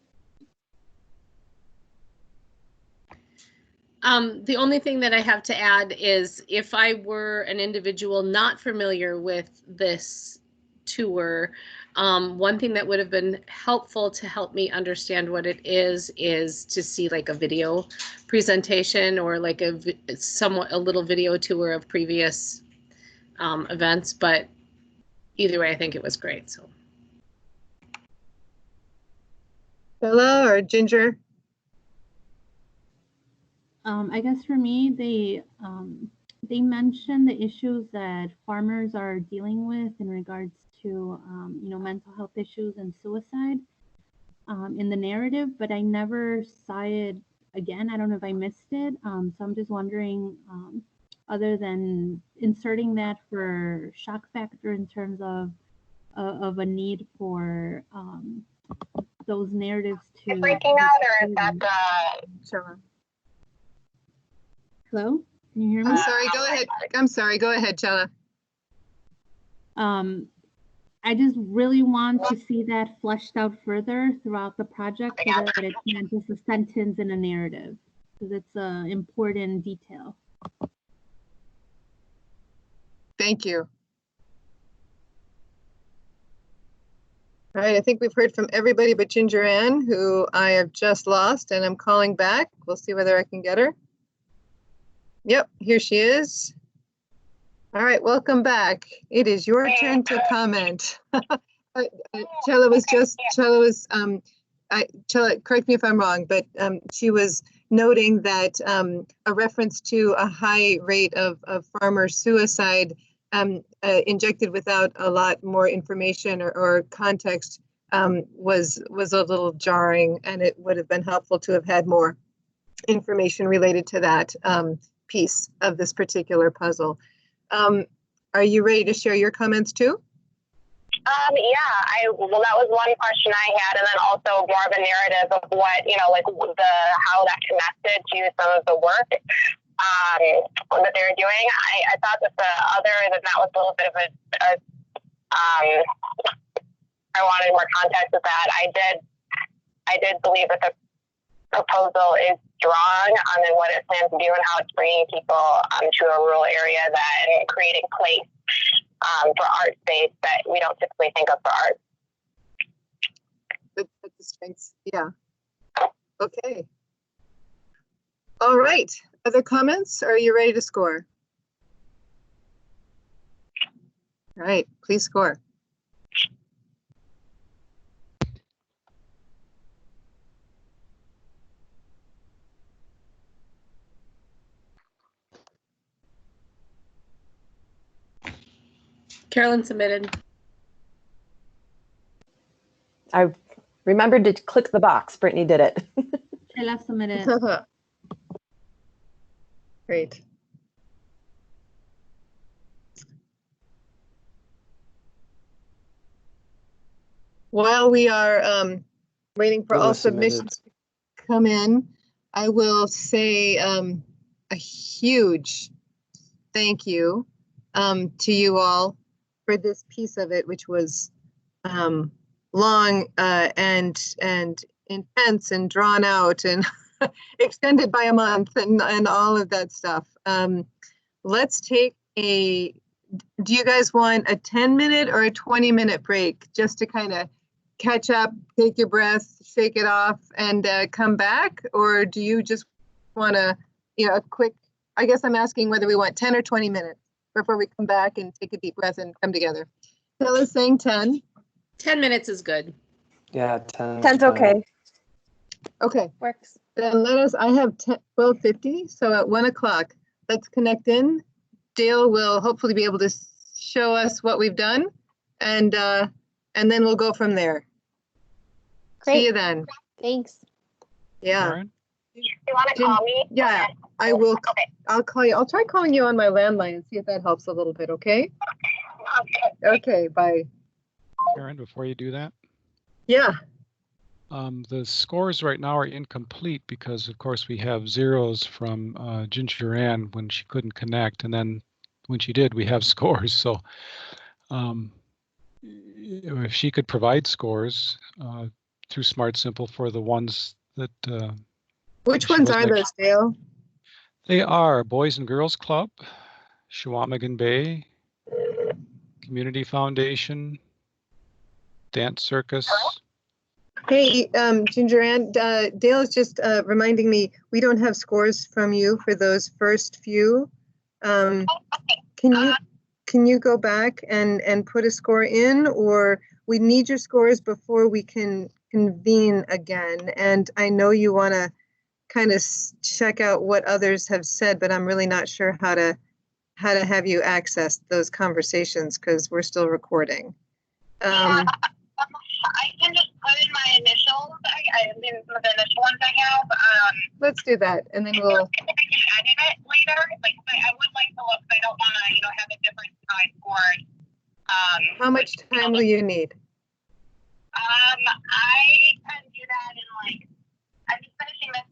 The only thing that I have to add is, if I were an individual not familiar with this tour. One thing that would have been helpful to help me understand what it is to see like a video presentation or like a little video tour of previous events. But either way, I think it was great. So. Bella or Ginger? I guess for me, they mentioned the issues that farmers are dealing with in regards to, mental health issues and suicide in the narrative, but I never saw it again. I don't know if I missed it. So I'm just wondering, other than inserting that for shock factor in terms of a need for those narratives to. Breaking out, or is that Chella. Hello? Can you hear me? I'm sorry, go ahead. I'm sorry, go ahead, Chella. I just really want to see that fleshed out further throughout the project so that it's not just a sentence in a narrative, because it's an important detail. Thank you. All right, I think we've heard from everybody but Ginger Ann, who I have just lost, and I'm calling back. We'll see whether I can get her. Yep, here she is. All right, welcome back. It is your turn to comment. Chella, correct me if I'm wrong, but she was noting that a reference to a high rate of farmer suicide injected without a lot more information or context was a little jarring, and it would have been helpful to have had more information related to that piece of this particular puzzle. Are you ready to share your comments too? Yeah, well, that was one question I had, and then also more of a narrative of what, how that connected to some of the work that they were doing. I thought that the other than that was a little bit of I wanted more context with that. I did believe that the proposal is strong on what it plans to do and how it's bringing people to a rural area and creating place for art space that we don't typically think of for art. That's the strengths. Yeah. Okay. All right. Other comments? Are you ready to score? All right. Please score. Carolyn submitted. I remembered to click the box. Brittany did it. Chella submitted. Great. While we are waiting for all submissions to come in, I will say a huge thank you to you all for this piece of it, which was long and intense and drawn out and extended by a month and all of that stuff. Let's take do you guys want a 10-minute or a 20-minute break just to kind of catch up, take your breath, shake it off, and come back? Or do you just want to, a quick, I guess I'm asking whether we want 10 or 20 minutes before we come back and take a deep breath and come together. Stella's saying 10. 10 minutes is good. Yeah, 10. 10's okay. Okay. Works. Then I have 12:50, so at 1 o'clock, let's connect in. Dale will hopefully be able to show us what we've done, and then we'll go from there. Great. See you then. Thanks. Yeah. Karen? You want to call me? Yeah, I will. Okay. I'll call you. I'll try calling you on my landline and see if that helps a little bit, okay? Okay. Okay, bye. Karen, before you do that, Yeah. the scores right now are incomplete because, of course, we have zeros from Ginger Ann when she couldn't connect, and then when she did, we have scores. So if she could provide scores through Smart Simple for the ones that Which ones are those, Dale? they are Boys and Girls Club, Shawamigan Bay, Community Foundation, Dance Circus. Hey, Ginger Ann, Dale is just reminding me, we don't have scores from you for those first few. Can you go back and put a score in, or we need your scores before we can convene again? And I know you want to kind of check out what others have said, but I'm really not sure how to have you access those conversations because we're still recording. I can just put in my initials. I mean, some of the initial ones I have. Let's do that, and then we'll. I can edit it later. Like, I would like to look. I don't want to, have a different time scores. How much time will you need? I can do that in I'm just finishing this.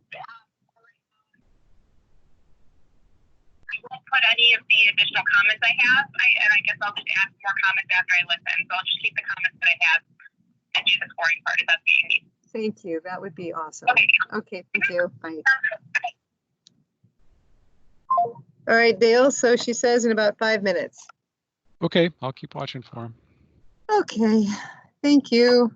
I won't put any of the additional comments I have, and I guess I'll just add more comments after I listen. So I'll just keep the comments that I have and do the scoring part if that's what you need. Thank you. That would be awesome. Okay, thank you. Bye. All right, Dale. So she says in about 5 minutes. Okay, I'll keep watching for him. Okay, thank you.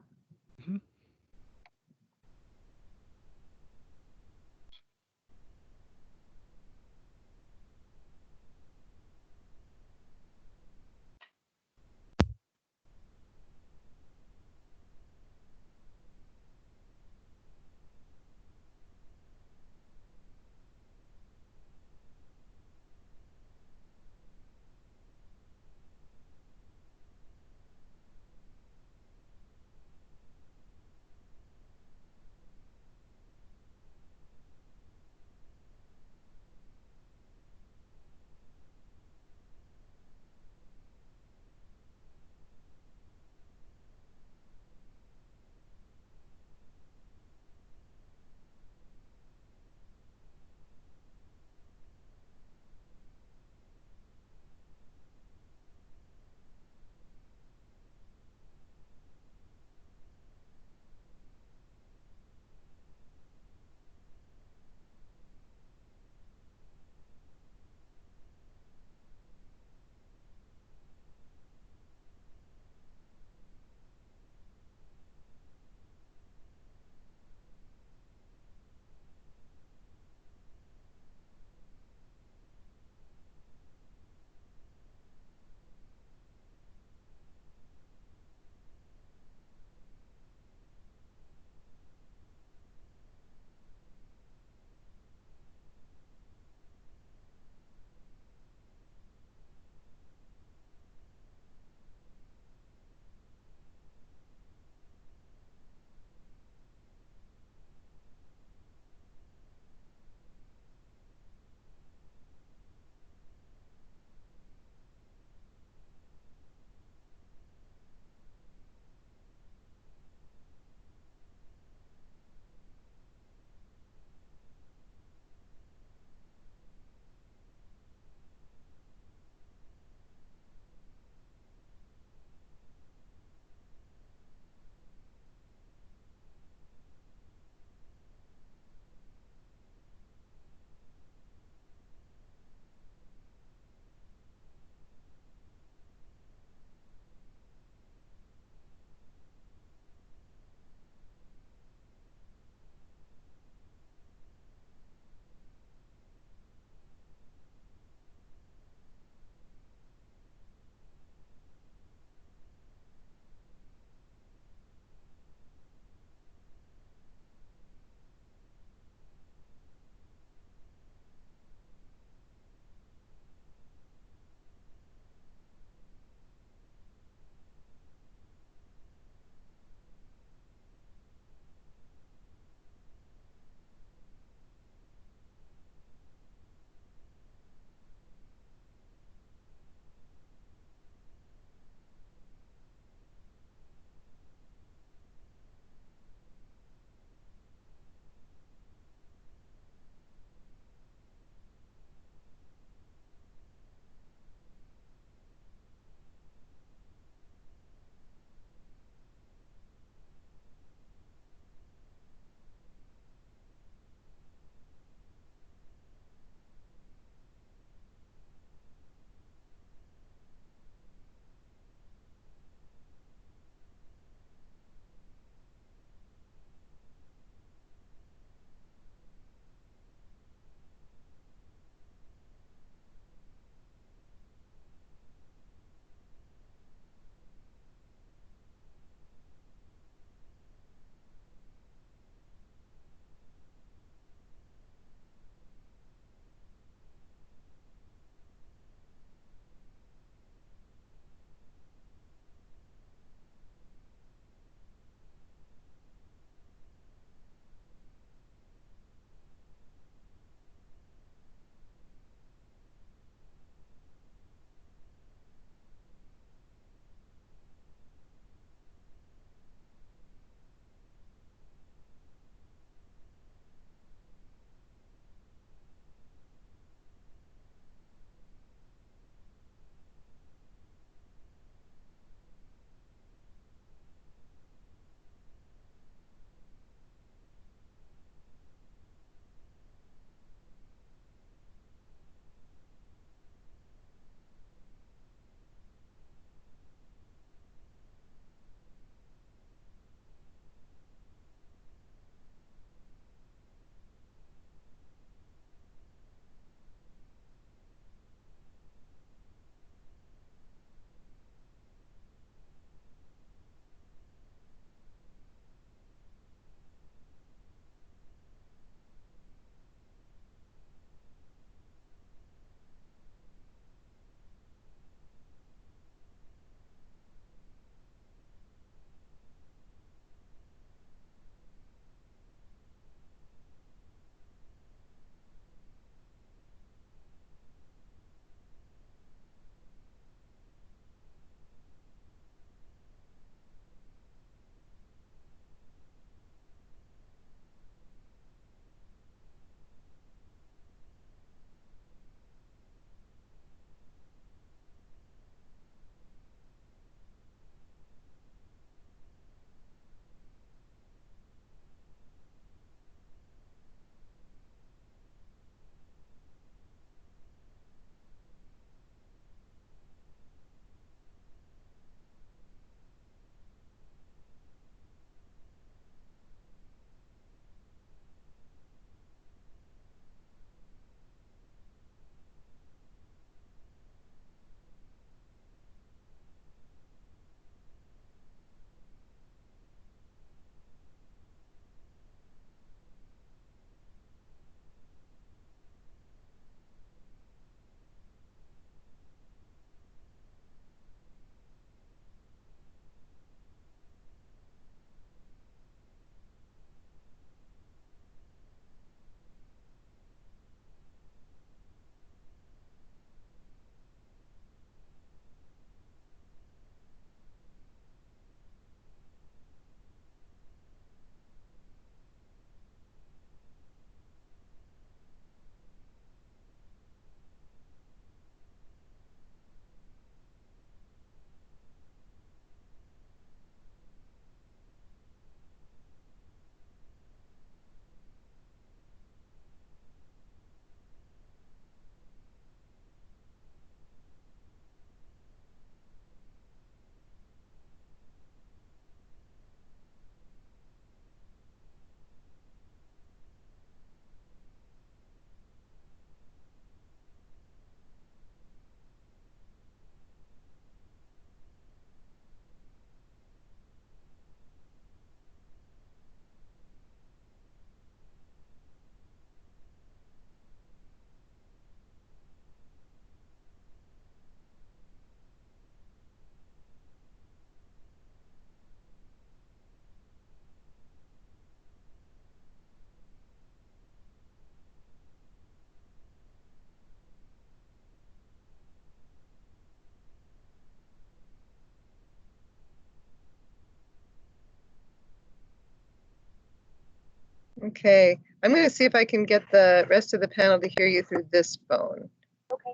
Okay, I'm going to see if I can get the rest of the panel to hear you through this phone. Okay.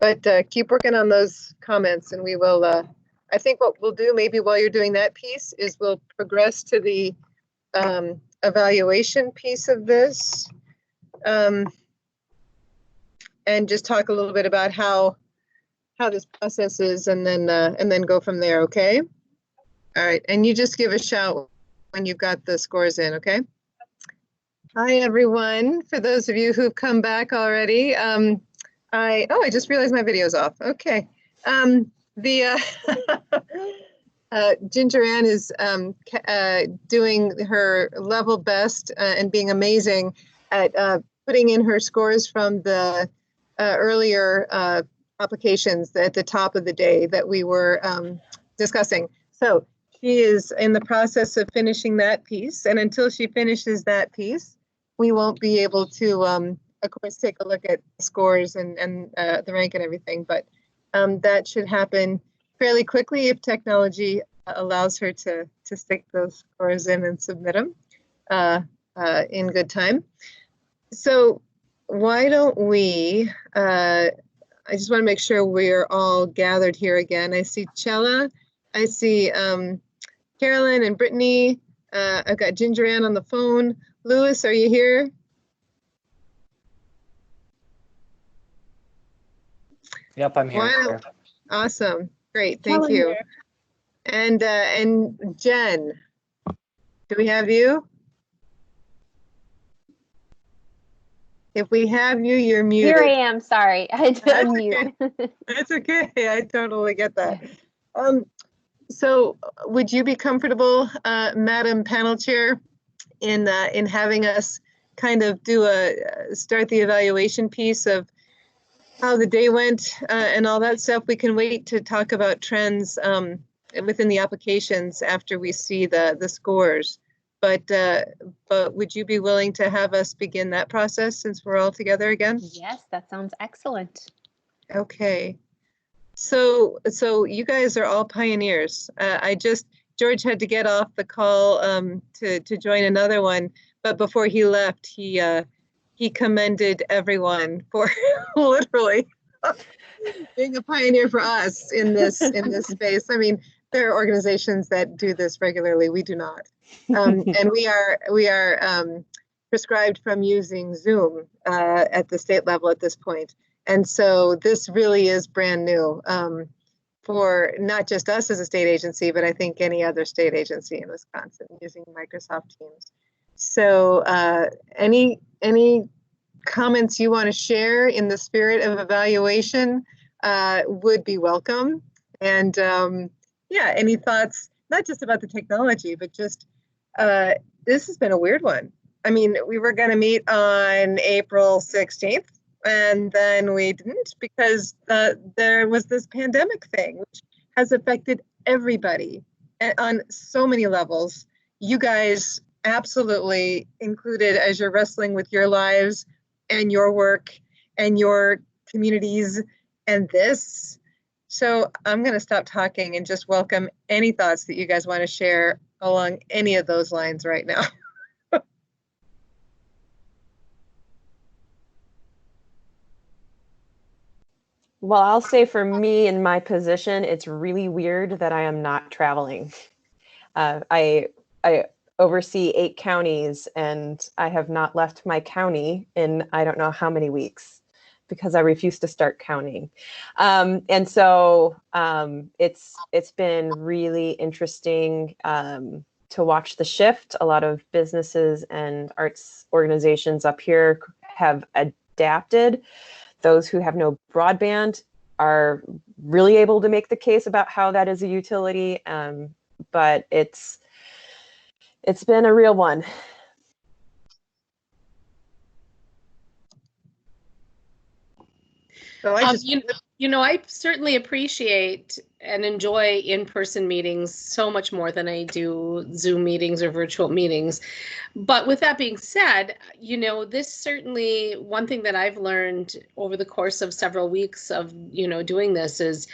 But keep working on those comments and we will, I think what we'll do maybe while you're doing that piece is we'll progress to the evaluation piece of this. And just talk a little bit about how this process is and then go from there, okay? All right, and you just give a shout when you've got the scores in, okay? Hi, everyone. For those of you who've come back already, I just realized my video's off. Okay. Ginger Ann is doing her level best and being amazing at putting in her scores from the earlier applications at the top of the day that we were discussing. So she is in the process of finishing that piece, and until she finishes that piece, we won't be able to, of course, take a look at scores and the rank and everything, but that should happen fairly quickly if technology allows her to stick those scores in and submit them in good time. So why don't we, I just want to make sure we're all gathered here again. I see Chella, I see Carolyn and Brittany. I've got Ginger Ann on the phone. Louis, are you here? Yep, I'm here. Awesome, great, thank you. And Jen, do we have you? If we have you, you're muted. Here I am. Sorry, I had to unmute. Okay. That's okay. I totally get that. So, would you be comfortable, Madam Panel Chair, in having us kind of do start the evaluation piece of how the day went and all that stuff? We can wait to talk about trends within the applications after we see the scores. But would you be willing to have us begin that process since we're all together again? Yes, that sounds excellent. Okay. So you guys are all pioneers. George had to get off the call to join another one, but before he left, he commended everyone for literally being a pioneer for us in this space. I mean, there are organizations that do this regularly. We do not, and we are prescribed from using Zoom at the state level at this point. And so this really is brand new for not just us as a state agency, but I think any other state agency in Wisconsin using Microsoft Teams. So any comments you want to share in the spirit of evaluation would be welcome. And yeah, any thoughts, not just about the technology, but just this has been a weird one. I mean, we were going to meet on April 16th. And then we didn't because there was this pandemic thing, which has affected everybody on so many levels. You guys absolutely included as you're wrestling with your lives and your work and your communities and this. So I'm going to stop talking and just welcome any thoughts that you guys want to share along any of those lines right now. Well, I'll say for me in my position, it's really weird that I am not traveling. I oversee 8 counties and I have not left my county in I don't know how many weeks because I refuse to start counting. And so it's been really interesting to watch the shift. A lot of businesses and arts organizations up here have adapted. Those who have no broadband are really able to make the case about how that is a utility, but it's been a real one. So I certainly appreciate and enjoy in-person meetings so much more than I do Zoom meetings or virtual meetings. But with that being said, this certainly one thing that I've learned over the course of several weeks of, doing this is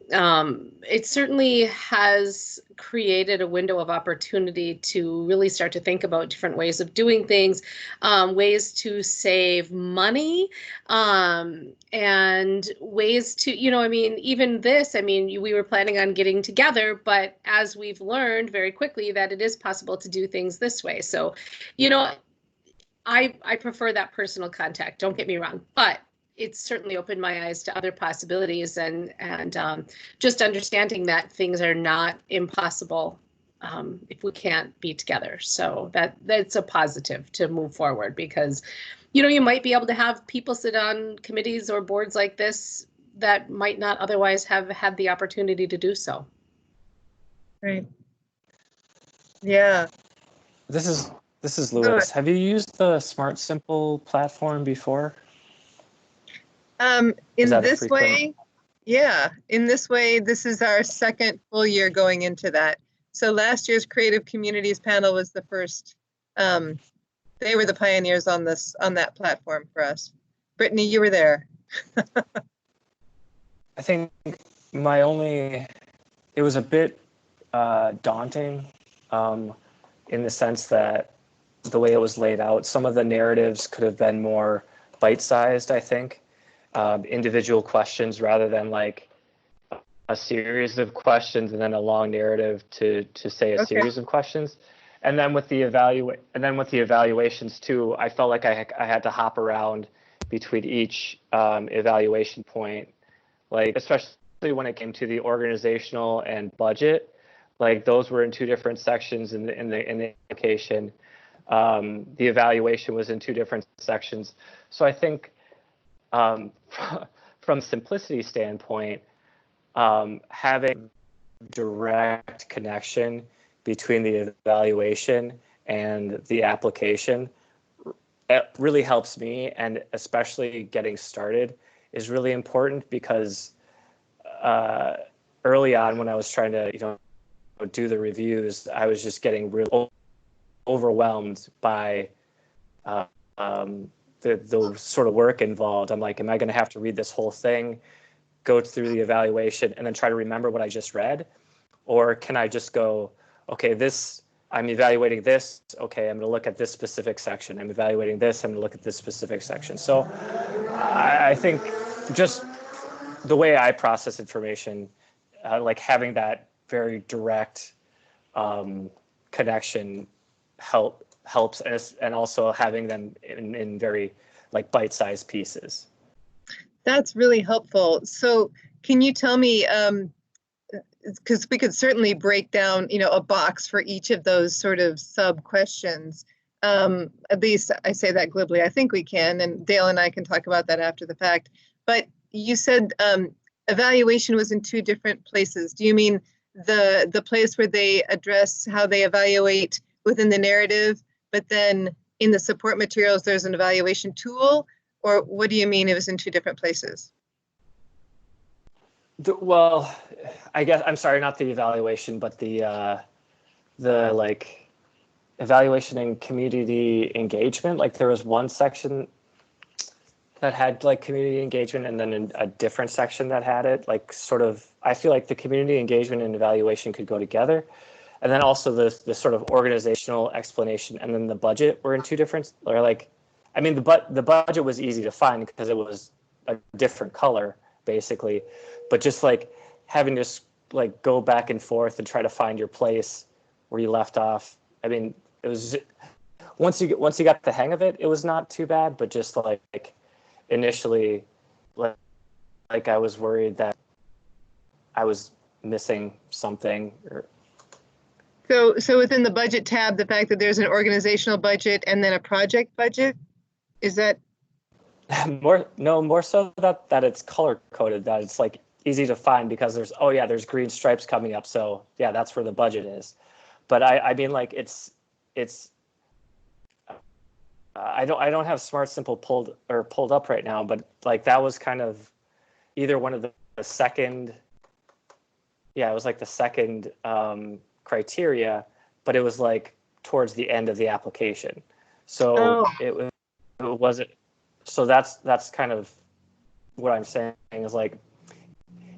it certainly has created a window of opportunity to really start to think about different ways of doing things, ways to save money, and ways to, I mean, even this, I mean, we were planning on getting together, but as we've learned very quickly that it is possible to do things this way. So, I prefer that personal contact, don't get me wrong, but it's certainly opened my eyes to other possibilities, and just understanding that things are not impossible if we can't be together. So that's a positive to move forward, because you might be able to have people sit on committees or boards like this that might not otherwise have had the opportunity to do so. Right. Yeah. This is Lewis. Have you used the Smart Simple platform before? In this way, yeah, in this way, this is our second full year going into that. So last year's Creative Communities panel was the first. They were the pioneers on that platform for us. Brittany, you were there. I think it was a bit daunting in the sense that the way it was laid out, some of the narratives could have been more bite-sized, I think. Individual questions rather than like a series of questions and then a long narrative to say a series of questions. And then with the evaluations too, I felt like I had to hop around between each evaluation point, like especially when it came to the organizational and budget, like those were in two different sections in the application. The evaluation was in two different sections. So I think from simplicity standpoint, having direct connection between the evaluation and the application, it really helps me, and especially getting started is really important, because early on when I was trying to do the reviews, I was just getting really overwhelmed by the sort of work involved. I'm like, am I going to have to read this whole thing, go through the evaluation, and then try to remember what I just read? Or can I just go, okay, I'm evaluating this. Okay, I'm going to look at this specific section. I'm evaluating this. I'm going to look at this specific section. So I think just the way I process information, like having that very direct connection helps, and also having them in very like bite-sized pieces. That's really helpful. So can you tell me, because we could certainly break down, a box for each of those sort of sub questions. At least I say that glibly. I think we can, and Dale and I can talk about that after the fact. But you said evaluation was in two different places. Do you mean the place where they address how they evaluate within the narrative, but then in the support materials there's an evaluation tool? Or what do you mean it was in two different places? Well, I guess, I'm sorry, not the evaluation, but the like evaluation and community engagement. Like there was one section that had like community engagement, and then a different section that had it. Like sort of, I feel like the community engagement and evaluation could go together. And then also the sort of organizational explanation and then the budget were in two different, or like, I mean, the budget was easy to find because it was a different color basically, but just like having to like go back and forth and try to find your place where you left off. I mean, it was, once you got the hang of it, it was not too bad, but just like initially, like I was worried that I was missing something. So within the budget tab, the fact that there's an organizational budget and then a project budget, is that? More so that it's color coded, that it's like easy to find because there's green stripes coming up. So yeah, that's where the budget is. But I mean, like it's I don't have Smart Simple pulled up right now, but like that was kind of either one of the second. Yeah, it was like the second criteria, but it was like towards the end of the application. So it wasn't. So that's kind of what I'm saying is like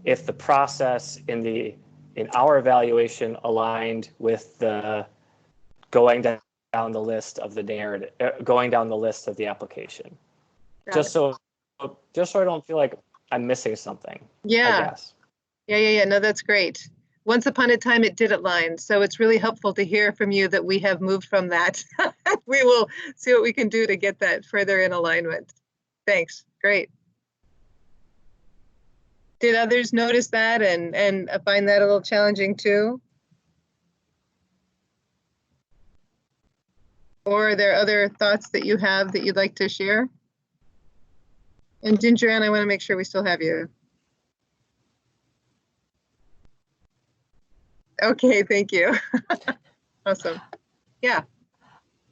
if the process in our evaluation aligned with the going down the list of the narrative, going down the list of the application. Just so I don't feel like I'm missing something. Yeah. I guess. Yeah. No, that's great. Once upon a time, it did align. So it's really helpful to hear from you that we have moved from that. We will see what we can do to get that further in alignment. Thanks. Great. Did others notice that and find that a little challenging too? Or are there other thoughts that you have that you'd like to share? And Ginger Ann, I want to make sure we still have you. Okay, thank you. Awesome. Yeah.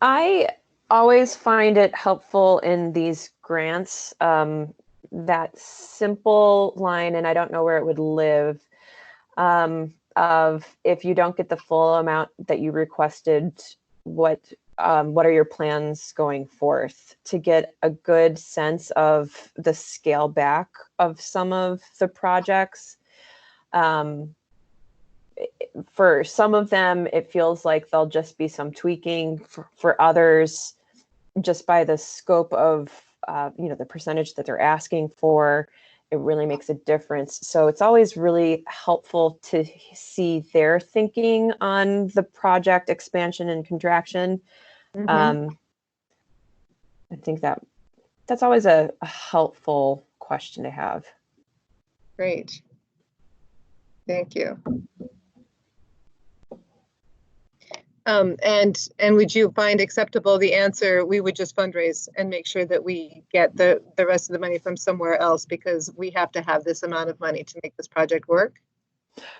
I always find it helpful in these grants, that simple line, and I don't know where it would live, of if you don't get the full amount that you requested, what are your plans going forth, to get a good sense of the scale back of some of the projects. For some of them, it feels like there'll just be some tweaking. For others, just by the scope of the percentage that they're asking for, it really makes a difference. So it's always really helpful to see their thinking on the project expansion and contraction. I think that's always a helpful question to have. Great. Thank you. And would you find acceptable the answer, we would just fundraise and make sure that we get the rest of the money from somewhere else, because we have to have this amount of money to make this project work?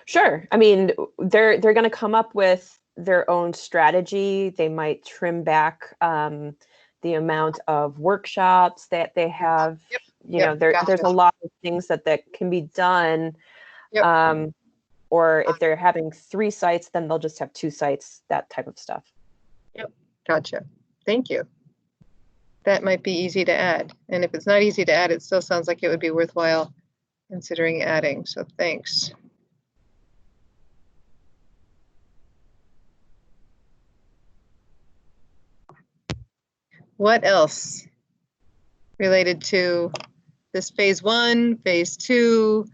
Sure. I mean, they're going to come up with their own strategy. They might trim back the amount of workshops that they have. Yep. There's a lot of things that can be done. Yep. Or if they're having 3 sites, then they'll just have 2 sites, that type of stuff. Yep. Gotcha. Thank you. That might be easy to add. And if it's not easy to add, it still sounds like it would be worthwhile considering adding. So thanks. What else related to this phase 1, phase 2?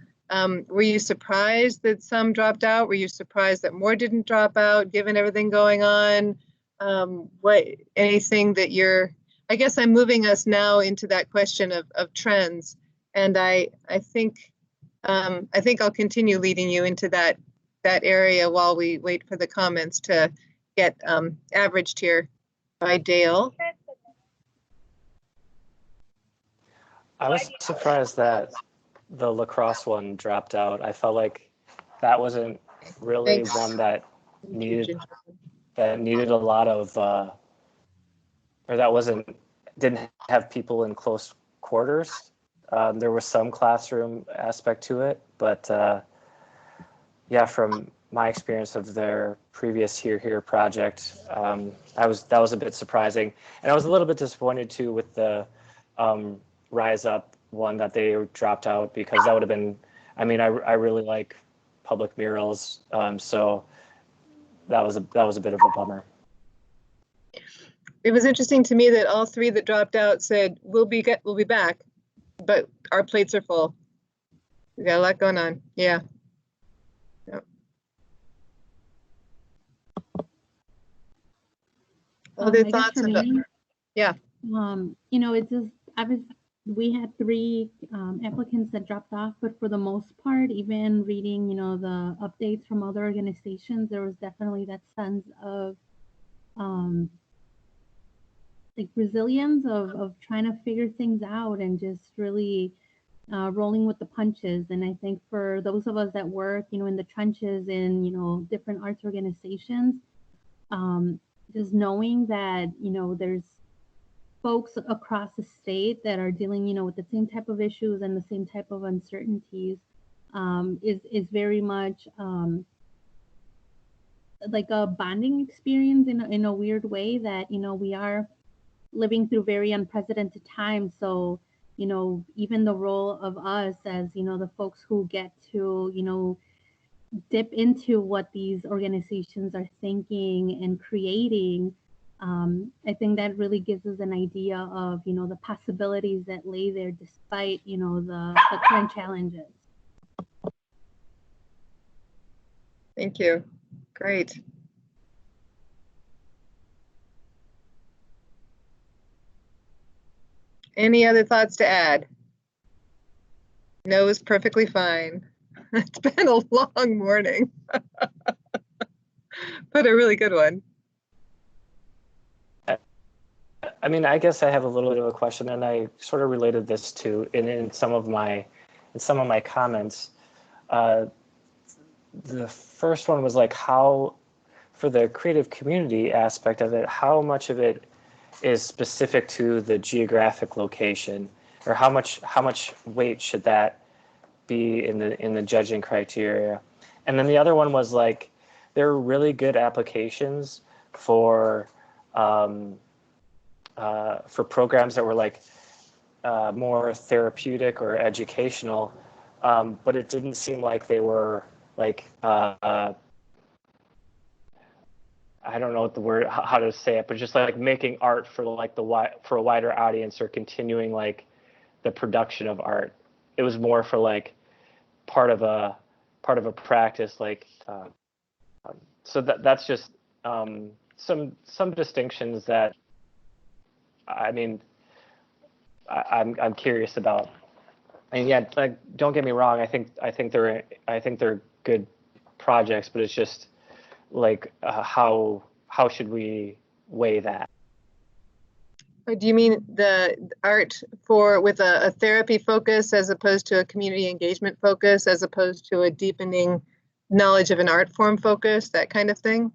Were you surprised that some dropped out? Were you surprised that more didn't drop out, given everything going on? Anything that I guess I'm moving us now into that question of trends. And I think I'll continue leading you into that area while we wait for the comments to get averaged here by Dale. I was surprised that the lacrosse one dropped out. I felt like that wasn't really Thanks. one that needed a lot of, or that didn't have people in close quarters. There was some classroom aspect to it, but yeah, from my experience of their previous Here project, that was a bit surprising, and I was a little bit disappointed too with the Rise Up one that they dropped out, because that would have been, I mean, I really like public murals, so that was a bit of a bummer. It was interesting to me that all 3 that dropped out said we'll be back, but our plates are full. We got a lot going on. Yeah. Yep. Other thoughts about? Yeah. It's just we had 3 applicants that dropped off, but for the most part, even reading, the updates from other organizations, there was definitely that sense of like resilience of trying to figure things out and just really rolling with the punches. And I think for those of us that work, in the trenches in, different arts organizations, just knowing that, there's folks across the state that are dealing, with the same type of issues and the same type of uncertainties is very much like a bonding experience in a weird way that, we are living through very unprecedented times. So you know, even the role of us as, you know, the folks who get to, you know, dip into what these organizations are thinking and creating. I think that really gives us an idea of, you know, the possibilities that lay there despite, you know, the current challenges. Thank you. Great. Any other thoughts to add? No is perfectly fine. It's been a long morning, but a really good one. I mean, I guess I have a little bit of a question, and I sort of related this to in some of my comments. The first one was like how, for the creative community aspect of it, how much of it is specific to the geographic location, or how much weight should that be in the judging criteria? And then the other one was like, there are really good applications for programs that were like more therapeutic or educational, but it didn't seem like they were like I don't know what the word, how to say it, but just like making art for like for a wider audience, or continuing like the production of art. It was more for like part of a practice, like so that's just some distinctions that I mean I'm curious about. And yeah, like, don't get me wrong, I think they're good projects, but it's just like how should we weigh that? Or do you mean the art with a therapy focus as opposed to a community engagement focus, as opposed to a deepening knowledge of an art form focus, that kind of thing?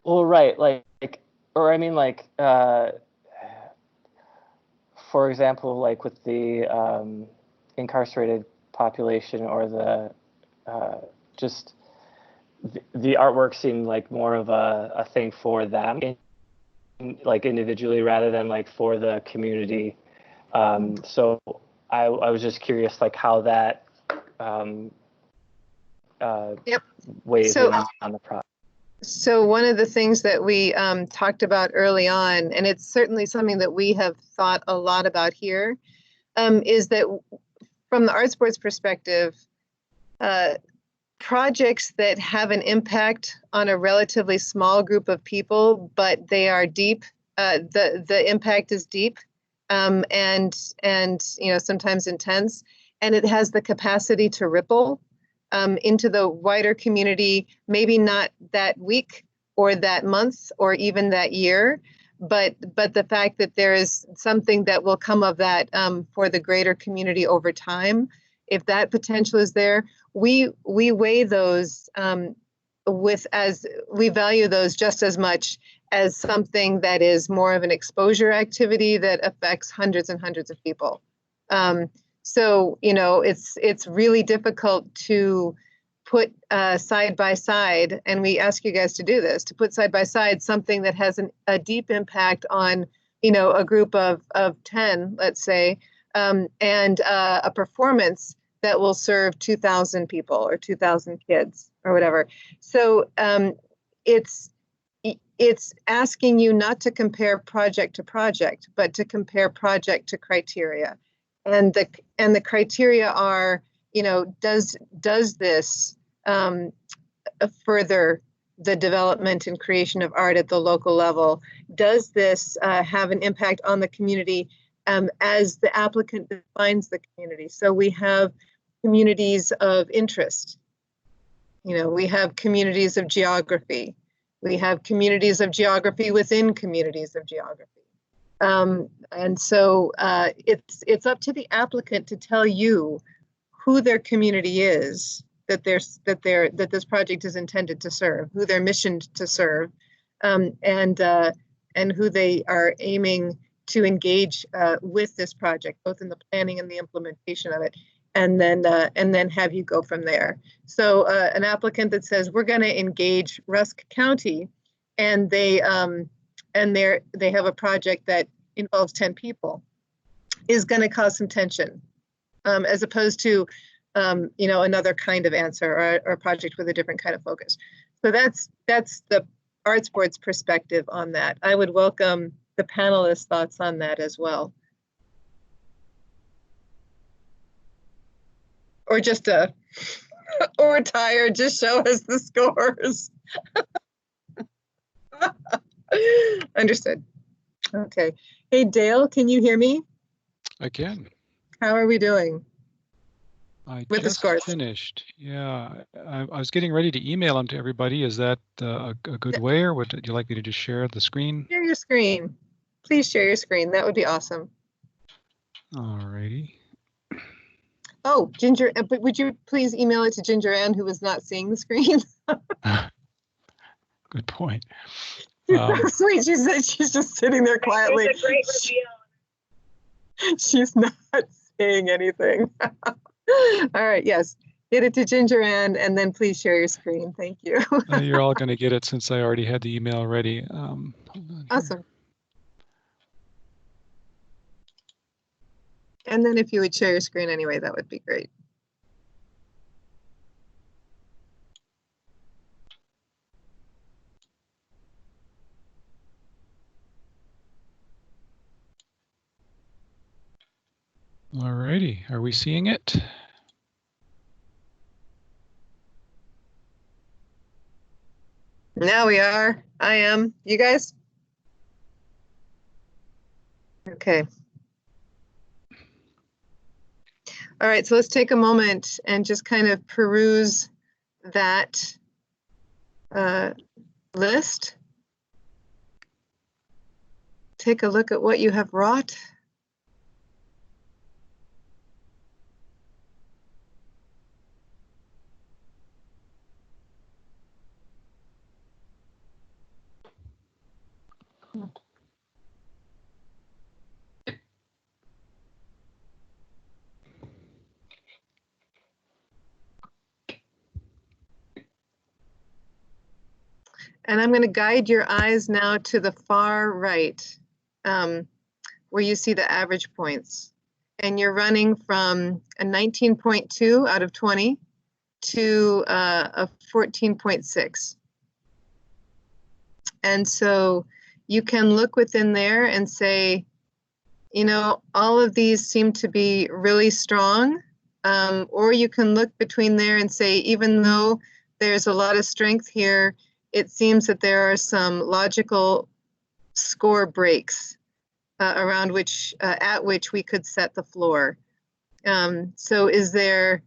Well, right, like or I mean like for example, like with the incarcerated population, or the just the artwork seemed like more of a thing for them, like individually, rather than like for the community. So I was just curious, like how that weighs in on the project. So one of the things that we talked about early on, and it's certainly something that we have thought a lot about here, is that from the art sports perspective, projects that have an impact on a relatively small group of people, but they are deep, the impact is deep, and you know, sometimes intense, and it has the capacity to ripple into the wider community, maybe not that week or that month or even that year, but the fact that there is something that will come of that for the greater community over time. If that potential is there, we weigh those as we value those just as much as something that is more of an exposure activity that affects hundreds and hundreds of people. So, you know, it's really difficult to put side by side, and we ask you guys to do this, to put side by side something that has a deep impact on, you know, a group of 10, let's say, and a performance that will serve 2,000 people or 2,000 kids or whatever. So it's asking you not to compare project to project, but to compare project to criteria. And the criteria are, you know, does this further the development and creation of art at the local level? Does this have an impact on the community as the applicant defines the community? So we have communities of interest. You know, we have communities of geography. We have communities of geography within communities of geography. And so it's up to the applicant to tell you who their community is that this project is intended to serve, who they're missioned to serve, and who they are aiming to engage with this project, both in the planning and the implementation of it, and then have you go from there. So an applicant that says we're going to engage Rusk County, and they have a project that involves 10 people, is going to cause some tension, as opposed to, another kind of answer or a project with a different kind of focus. So that's the Arts Board's perspective on that. I would welcome the panelists' thoughts on that as well. Or just or tired, just show us the scores. Understood. Okay. Hey, Dale, can you hear me? I can. How are we doing? I With the just scores. finished. Yeah, I was getting ready to email them to everybody. Is that a good way, or would you like me to just share the screen? Share your screen. Please share your screen. That would be awesome. All righty. Oh, Ginger, but would you please email it to Ginger Ann, who was not seeing the screen? Good point. Sweet, she's just sitting there quietly. It's a great reveal. She's not saying anything. All right, yes. Get it to Ginger Ann, and then please share your screen. Thank you. You're all going to get it since I already had the email ready. Hold on Awesome. And then if you would share your screen anyway, that would be great. All righty. Are we seeing it? Now we are. I am. You guys? Okay. All right, so let's take a moment and just kind of peruse that list. Take a look at what you have wrought. And I'm going to guide your eyes now to the far right, where you see the average points. And you're running from a 19.2 out of 20 to a 14.6. And so you can look within there and say, all of these seem to be really strong. Or you can look between there and say, even though there's a lot of strength here, it seems that there are some logical score breaks around at which we could set the floor. So is there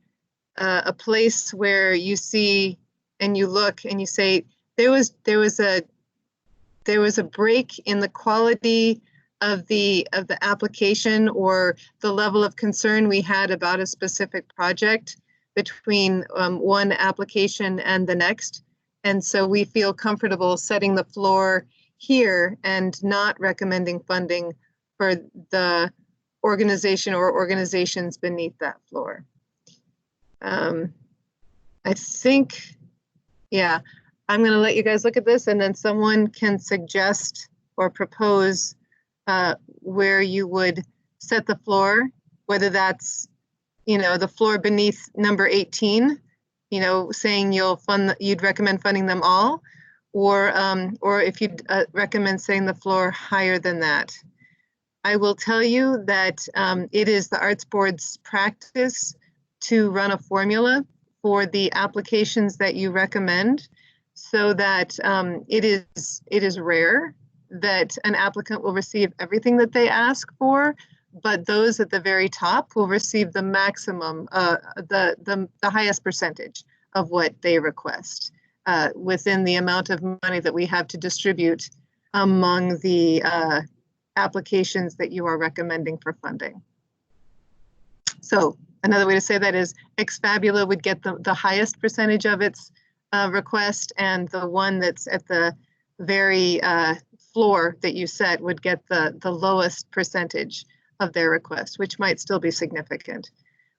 a place where you see and you look and you say, there was a break in the quality of the application or the level of concern we had about a specific project between one application and the next? And so we feel comfortable setting the floor here and not recommending funding for the organization or organizations beneath that floor. I think, yeah, I'm going to let you guys look at this, and then someone can suggest or propose where you would set the floor, whether that's, the floor beneath number 18, saying you'd recommend funding them all, or if you'd recommend setting the floor higher than that. I will tell you that it is the Arts Board's practice to run a formula for the applications that you recommend, so that it is rare that an applicant will receive everything that they ask for, but those at the very top will receive the maximum, the highest percentage of what they request within the amount of money that we have to distribute among the applications that you are recommending for funding. So another way to say that is Ex Fabula would get the highest percentage of its request, and the one that's at the very floor that you set would get the lowest percentage of their request, which might still be significant.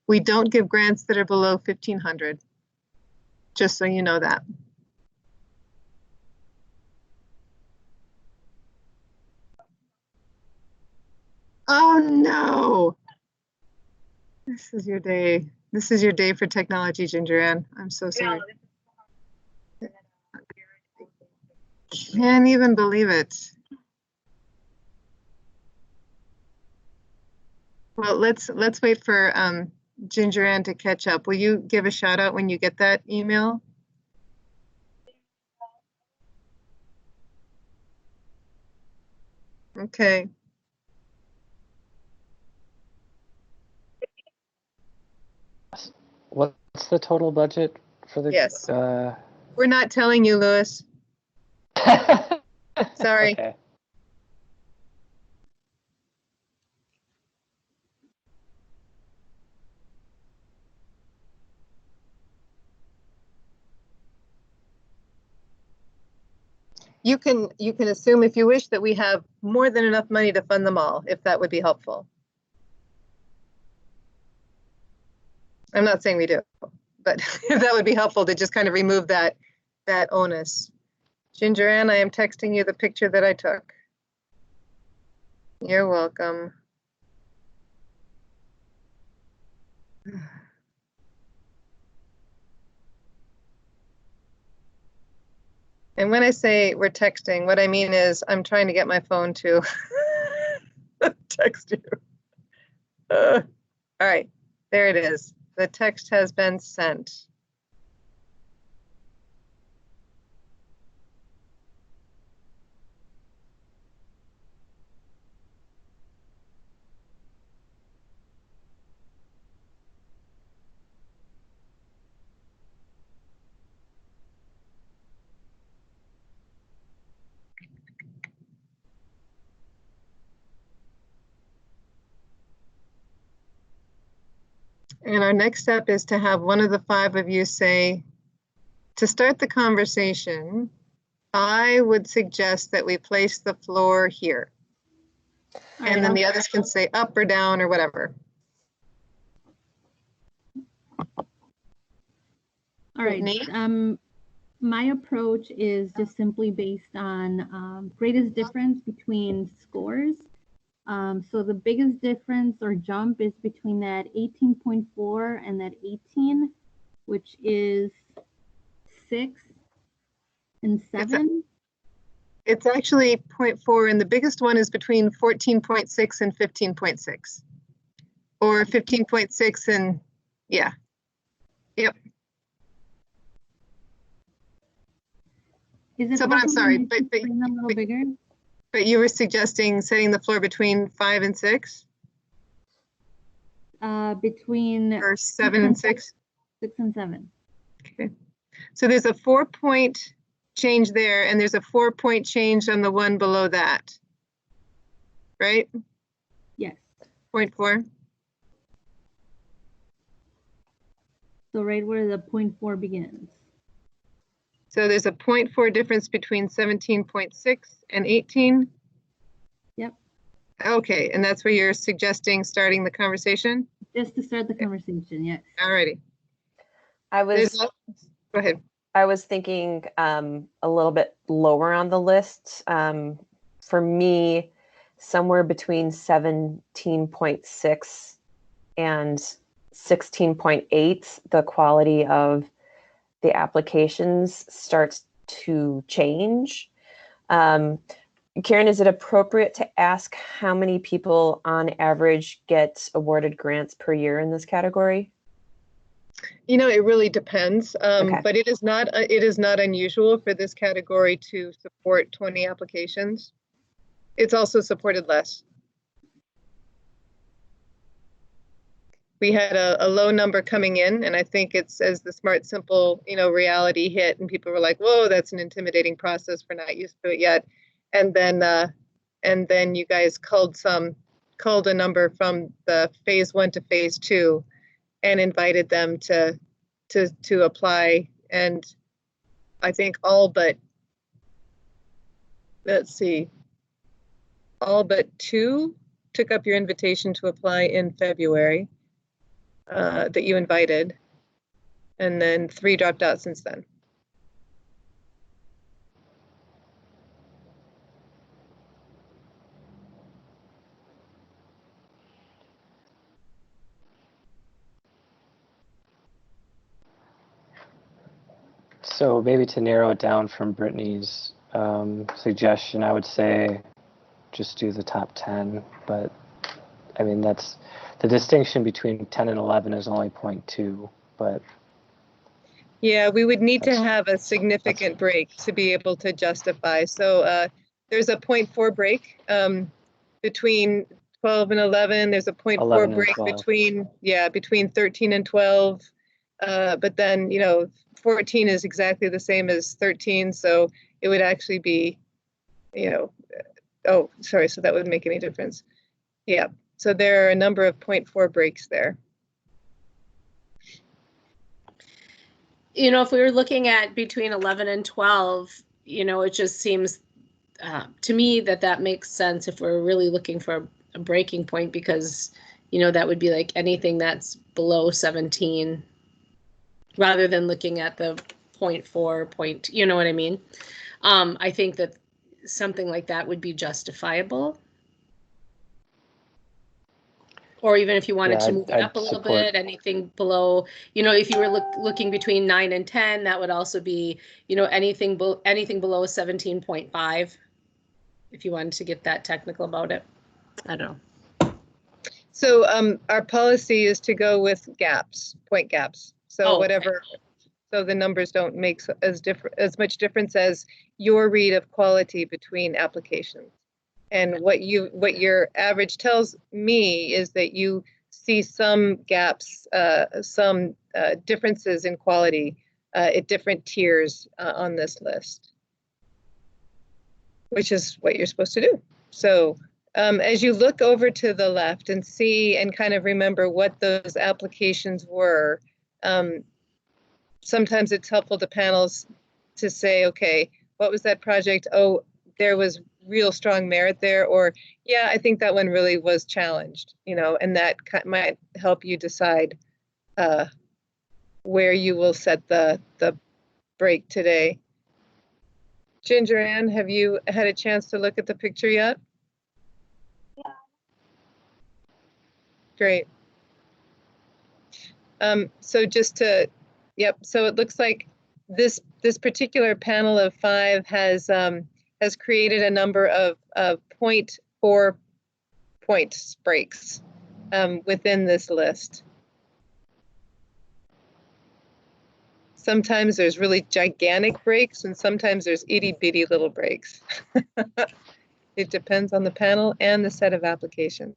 We don't give grants that are below 1,500, just so you know that. Oh no. This is your day. This is your day for technology, Ginger Ann. I'm so sorry. Can't even believe it. Well, let's wait for Ginger Ann to catch up. Will you give a shout out when you get that email? Okay. What's the total budget for the? Yes. We're not telling you, Louis. Sorry. Okay. You can assume, if you wish, that we have more than enough money to fund them all, if that would be helpful. I'm not saying we do, but if that would be helpful to just kind of remove that onus. Ginger Ann, I am texting you the picture that I took. You're welcome. And when I say we're texting, what I mean is I'm trying to get my phone to text you. All right, there it is. The text has been sent. And our next step is to have one of the five of you say, to start the conversation, I would suggest that we place the floor here. And then the others can say up or down or whatever. All right. Nate? My approach is just simply based on greatest difference between scores. So the biggest difference or jump is between that 18.4 and that 18, which is 6 and 7. It's actually 0.4, and the biggest one is between 14.6 and 15.6. Or 15.6 and, yeah. Yep. Is it So, but I'm sorry, but a little bigger? But you were suggesting setting the floor between 5 and 6? Between or 7 and 6? 6 and 7. Okay. So there's a 4-point change there, and there's a 4-point change on the one below that. Right? Yes. 0.4. So right where the 0.4 begins. So there's a 0.4 difference between 17.6 and 18? Yep. Okay, and that's where you're suggesting starting the conversation? Just to start the conversation, yes. All righty. Go ahead. I was thinking a little bit lower on the list. For me, somewhere between 17.6 and 16.8, the quality of the applications starts to change. Karen, is it appropriate to ask how many people on average get awarded grants per year in this category? You know, it really depends, Okay. but it is not unusual for this category to support 20 applications. It's also supported less. We had a low number coming in, and I think it's as the Smart Simple, reality hit, and people were like, "Whoa, that's an intimidating process. We're not used to it yet." And then you guys culled a number from the phase 1 to phase 2, and invited them to apply. And I think all but 2 took up your invitation to apply in February. That you invited, and then 3 dropped out since then. So maybe to narrow it down from Brittany's suggestion, I would say just do the top 10. But I mean, that's the distinction between 10 and 11 is only 0.2. But yeah, we would need to have a significant break to be able to justify. So there's a 0.4 break between 12 and 11. There's a 0.4 break between 13 and 12. But then, 14 is exactly the same as 13. So it would actually be, oh, sorry. So that wouldn't make any difference. Yeah. So there are a number of 0.4 breaks there. If we were looking at between 11 and 12, it just seems to me that makes sense if we're really looking for a breaking point, because, that would be like anything that's below 17 rather than looking at the 0.4 point, you know what I mean? I think that something like that would be justifiable. Or even if you wanted to move it up a little bit, anything below, if you were looking between 9 and 10, that would also be, anything below 17.5, if you wanted to get that technical about it. I don't know. So our policy is to go with gaps, point gaps. So whatever, okay. So the numbers don't make as much difference as your read of quality between applications. And what your average tells me is that you see some gaps, some differences in quality at different tiers on this list, which is what you're supposed to do. So as you look over to the left and see and kind of remember what those applications were, sometimes it's helpful to panels to say, okay, what was that project? Oh, there was real strong merit there, or yeah, I think that one really was challenged, and that might help you decide where you will set the break today. Ginger Ann, have you had a chance to look at the picture yet? Yeah. Great. So just to, so it looks like this particular panel of 5 has created a number of 0.4 point breaks within this list. Sometimes there's really gigantic breaks, and sometimes there's itty bitty little breaks. It depends on the panel and the set of applications.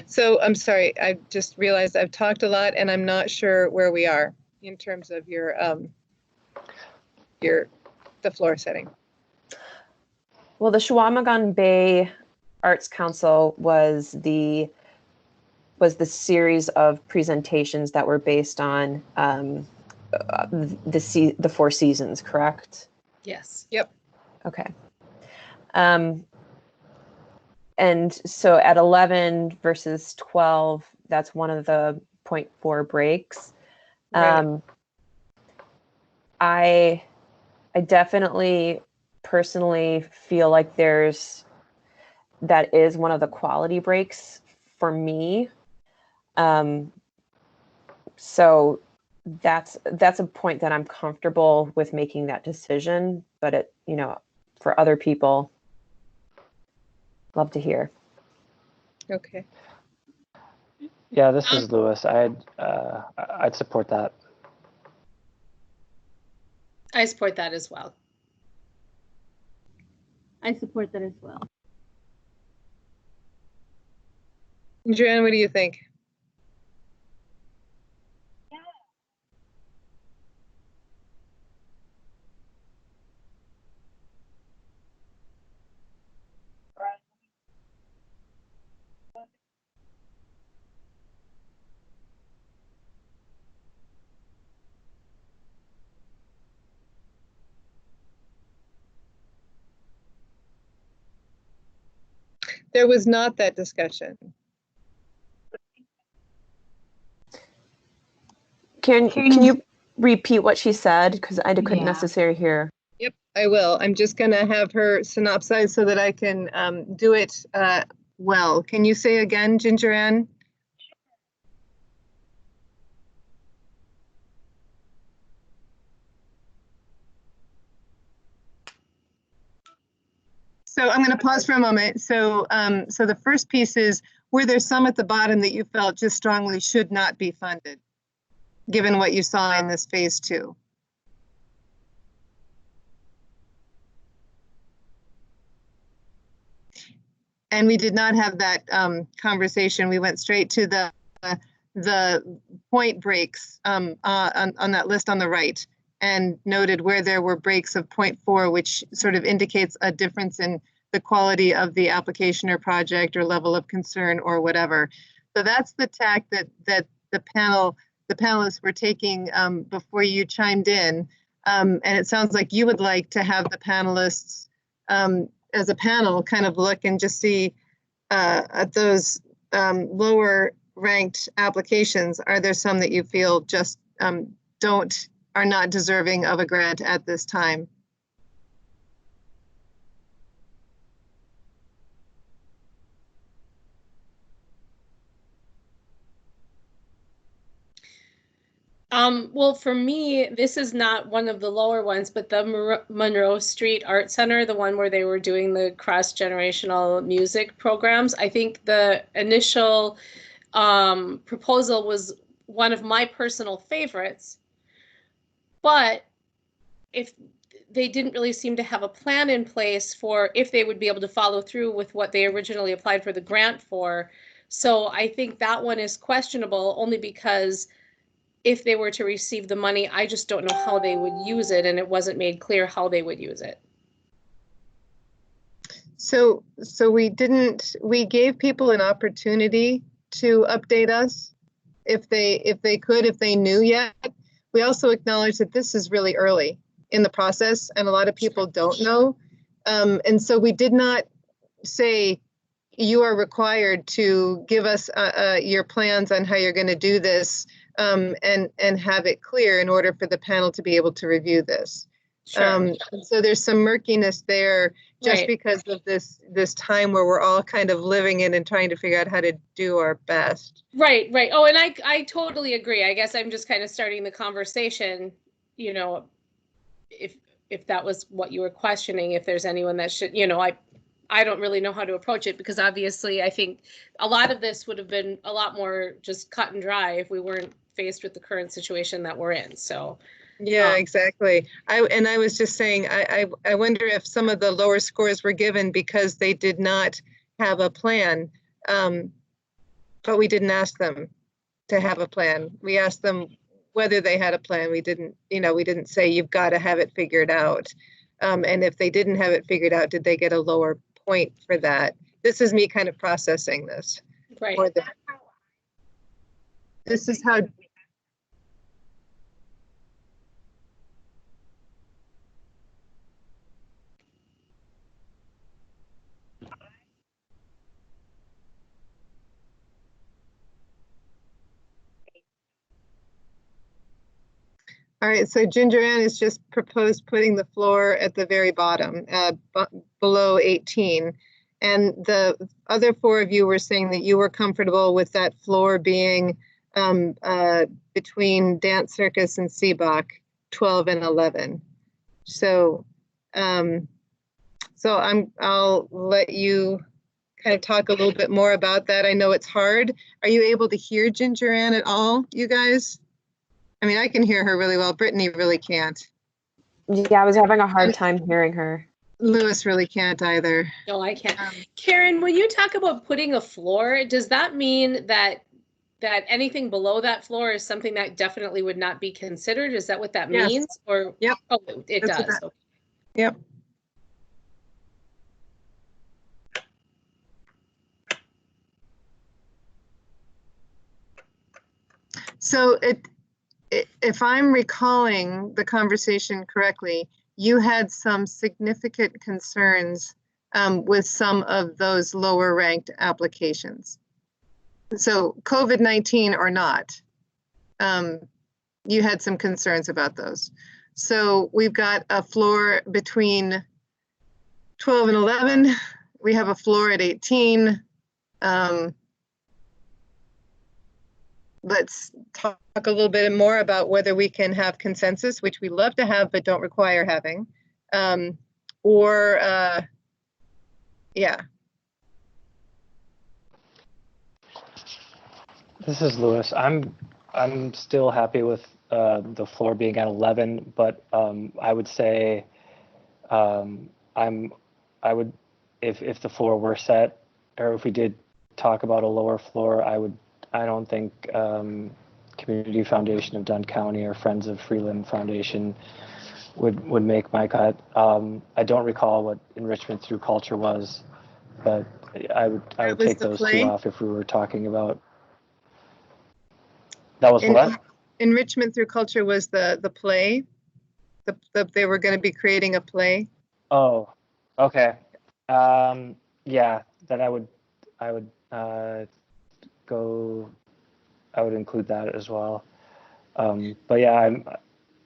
So I'm sorry, I just realized I've talked a lot and I'm not sure where we are in terms of the floor setting. Well, the Chequamegon Bay Arts Council was the series of presentations that were based on the 4 seasons, correct? Yes. Yep. Okay. And so at 11 versus 12, that's one of the 0.4 breaks. Right. I definitely personally feel like that is one of the quality breaks for me. So that's a point that I'm comfortable with making that decision, but for other people, love to hear. Okay. Yeah, this is Lewis. I'd support that. I support that as well. I support that as well. Joanne, what do you think? There was not that discussion. Can you repeat what she said? Because I couldn't necessarily hear. Yep, I will. I'm just going to have her synopsize so that I can do it well. Can you say again, Ginger Ann? So I'm going to pause for a moment. So, so the first piece is, were there some at the bottom that you felt just strongly should not be funded, given what you saw in this phase 2? And we did not have that conversation. We went straight to the point breaks on that list on the right, and noted where there were breaks of 0.4, which sort of indicates a difference in the quality of the application or project or level of concern or whatever. So that's the tack that the panelists were taking before you chimed in. And it sounds like you would like to have the panelists as a panel kind of look and just see at those lower ranked applications. Are there some that you feel just are not deserving of a grant at this time? Well, for me, this is not one of the lower ones, but the Monroe Street Art Center, the one where they were doing the cross-generational music programs. I think the initial proposal was one of my personal favorites, but if they didn't really seem to have a plan in place for if they would be able to follow through with what they originally applied for the grant for. So I think that one is questionable, only because if they were to receive the money, I just don't know how they would use it, and it wasn't made clear how they would use it. So we gave people an opportunity to update us if they knew yet. We also acknowledge that this is really early in the process and a lot of people don't know. And so we did not say, you are required to give us your plans on how you're going to do this, and have it clear in order for the panel to be able to review this. Sure. So there's some murkiness there just Right. because of this time where we're all kind of living in and trying to figure out how to do our best. Right. Oh, and I totally agree. I guess I'm just kind of starting the conversation, you know, if that was what you were questioning, if there's anyone that should, you know, I don't really know how to approach it, because obviously I think a lot of this would have been a lot more just cut and dry if we weren't faced with the current situation that we're in. So yeah, exactly. I was just saying, I wonder if some of the lower scores were given because they did not have a plan, but we didn't ask them to have a plan. We asked them whether they had a plan. We didn't say you've got to have it figured out. And if they didn't have it figured out, did they get a lower point for that? This is me kind of processing this. right. This is how. All right, so Ginger Ann has just proposed putting the floor at the very bottom, below 18. And the other 4 of you were saying that you were comfortable with that floor being between Dance Circus and Seebach, 12 and 11. So, I'll let you kind of talk a little bit more about that. I know it's hard. Are you able to hear Ginger Ann at all, you guys? I mean, I can hear her really well. Brittany really can't. Yeah, I was having a hard time hearing her. Lewis really can't either. No, I can't. Karen, when you talk about putting a floor, does that mean that anything below that floor is something that definitely would not be considered? Is that what that Yes. means? Or Yep. Oh, it That's what does. that- Okay. Yep. So if I'm recalling the conversation correctly, you had some significant concerns with some of those lower ranked applications. So COVID-19 or not, you had some concerns about those. So we've got a floor between 12 and 11. We have a floor at 18. Let's talk a little bit more about whether we can have consensus, which we love to have but don't require having, or Yeah. This is Lewis. I'm still happy with the floor being at 11, but I would say I would if the floor were set, or if we did talk about a lower floor, I don't think Community Foundation of Dunn County or Friends of Freeland Foundation would make my cut. I don't recall what enrichment through culture was, but I would was take the those play? two off if we were talking about. That was En- what? Enrichment through culture was the play. They were going to be creating a play. Oh, okay. Yeah, then I would go. I would include that as well. But yeah,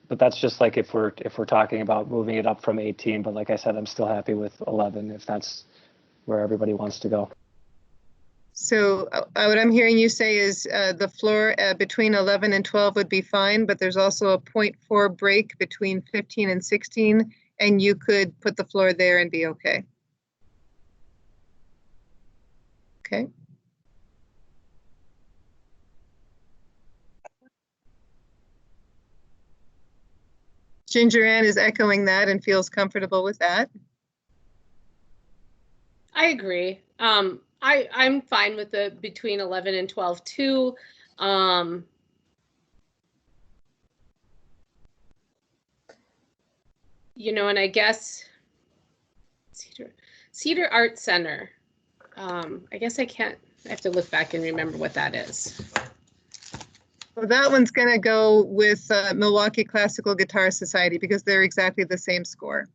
but that's just like if we're talking about moving it up from 18. But like I said, I'm still happy with 11 if that's where everybody wants to go. So what I'm hearing you say is the floor between 11 and 12 would be fine, but there's also a 0.4 break between 15 and 16, and you could put the floor there and be okay. Okay. Ginger Ann is echoing that and feels comfortable with that. I agree. I'm fine with the between 11 and 12 too. You know, and I guess Cedar Art Center. I guess I have to look back and remember what that is. Well, that one's going to go with Milwaukee Classical Guitar Society because they're exactly the same score.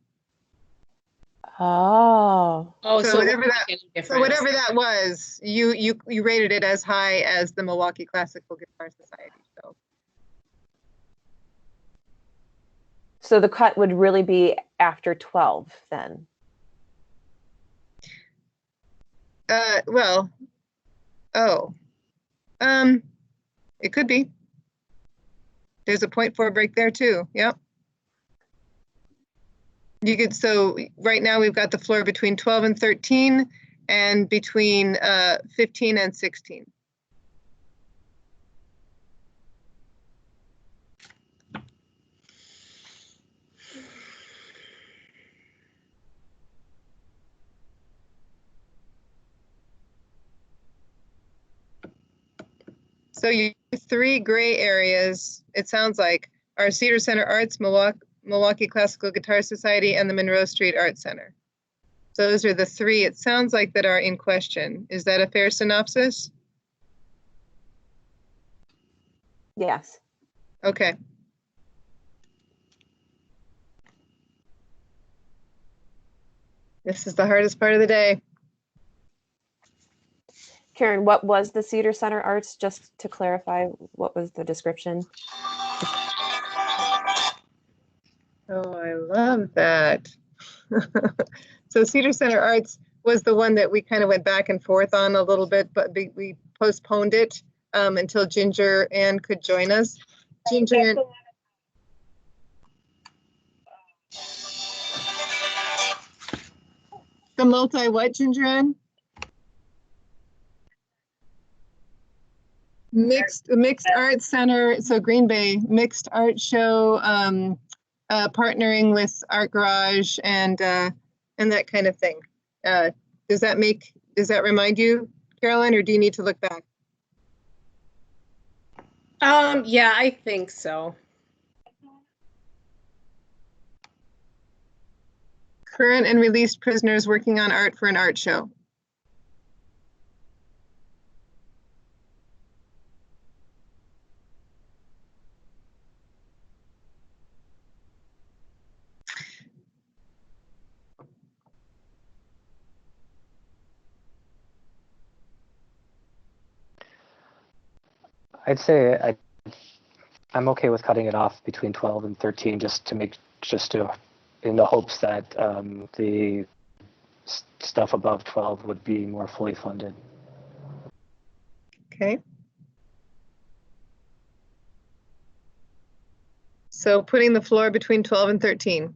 Oh. So whatever that was, you rated it as high as the Milwaukee Classical Guitar Society. So the cut would really be after 12 then? Well, it could be. There's a 0.4 break there too. Yep. You could, so right now we've got the floor between 12 and 13 and between 15 and 16. So you three gray areas, it sounds like, are Cedar Center Arts, Milwaukee Classical Guitar Society, and the Monroe Street Art Center. So those are the three, it sounds like, that are in question. Is that a fair synopsis? Yes. Okay. This is the hardest part of the day. Karen, what was the Cedar Center Arts? Just to clarify, what was the description? Oh, I love that. So Cedar Center Arts was the one that we kind of went back and forth on a little bit, but we postponed it until Ginger Ann could join us. Ginger Ann. The multi-what, Ginger Ann? Mixed art center, so Green Bay mixed art show, partnering with Art Garage and that kind of thing. Does that remind you, Carolyn, or do you need to look back? Yeah, I think so. Current and released prisoners working on art for an art show. I'd say I'm okay with cutting it off between 12 and 13 in the hopes that the stuff above 12 would be more fully funded. Okay. So putting the floor between 12 and 13.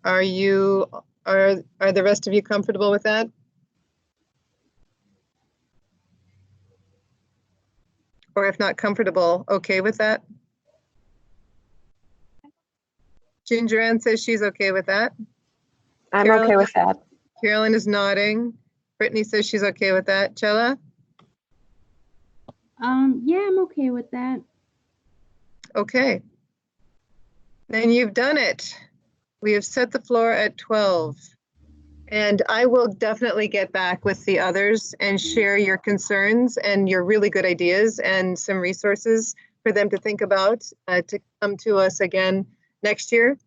Are the rest of you comfortable with that? Or if not comfortable, okay with that? Ginger Ann says she's okay with that. I'm Carolyn- okay with that. Carolyn is nodding. Brittany says she's okay with that. Chella? Yeah, I'm okay with that. Okay. Then you've done it. We have set the floor at 12. And I will definitely get back with the others and share your concerns and your really good ideas and some resources for them to think about to come to us again next year,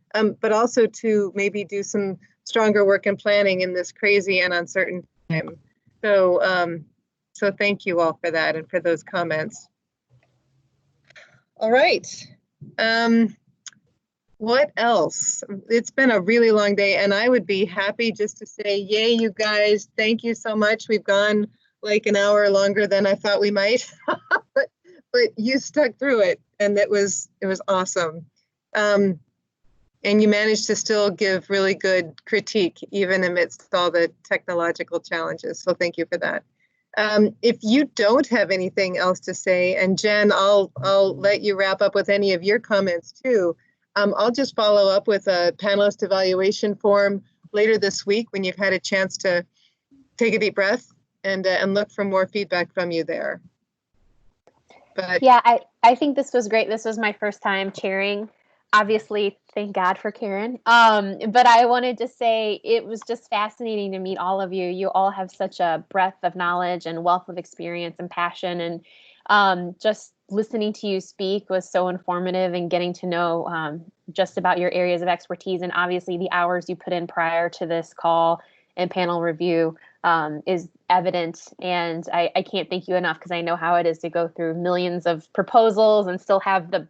but also to maybe do some stronger work and planning in this crazy and uncertain time. So thank you all for that and for those comments. All right. What else? It's been a really long day, and I would be happy just to say, yay, you guys, thank you so much. We've gone like an hour longer than I thought we might, but you stuck through it, and it was awesome. And you managed to still give really good critique, even amidst all the technological challenges. So thank you for that. If you don't have anything else to say, and Jen, I'll let you wrap up with any of your comments too. I'll just follow up with a panelist evaluation form later this week when you've had a chance to take a deep breath and look for more feedback from you there. But yeah, I think this was great. This was my first time chairing. Obviously, thank God for Karen. But I wanted to say it was just fascinating to meet all of you. You all have such a breadth of knowledge and wealth of experience and passion. And just listening to you speak was so informative, and getting to know just about your areas of expertise, and obviously the hours you put in prior to this call and panel review is evident. And I can't thank you enough, because I know how it is to go through millions of proposals and still have the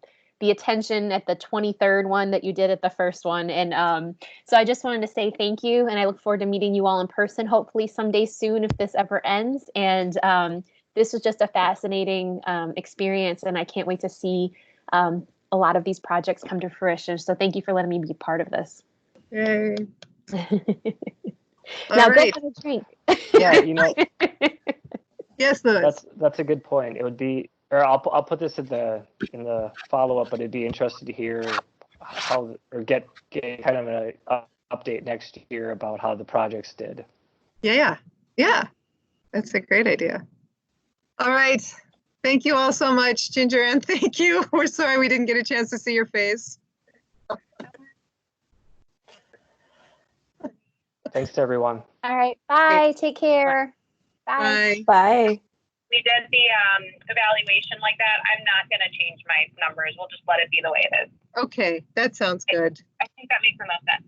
attention at the 23rd one that you did at the first one. And so I just wanted to say thank you, and I look forward to meeting you all in person, hopefully someday soon, if this ever ends. And this was just a fascinating experience, and I can't wait to see a lot of these projects come to fruition. So thank you for letting me be part of this. yay. Now All right. go have a drink. Yeah, you know, Yes, Louis. that's a good point. It would be, or I'll put this in the follow up, but it'd be interesting to hear how, or get kind of an update next year about how the projects did. Yeah. That's a great idea. All right. Thank you all so much, Ginger Ann. Thank you. We're sorry we didn't get a chance to see your face. Thanks to everyone. All right. Bye. Take care. Bye. Bye. Bye. We did the evaluation like that. I'm not going to change my numbers. We'll just let it be the way it is. Okay, that sounds good. I think that makes the most sense.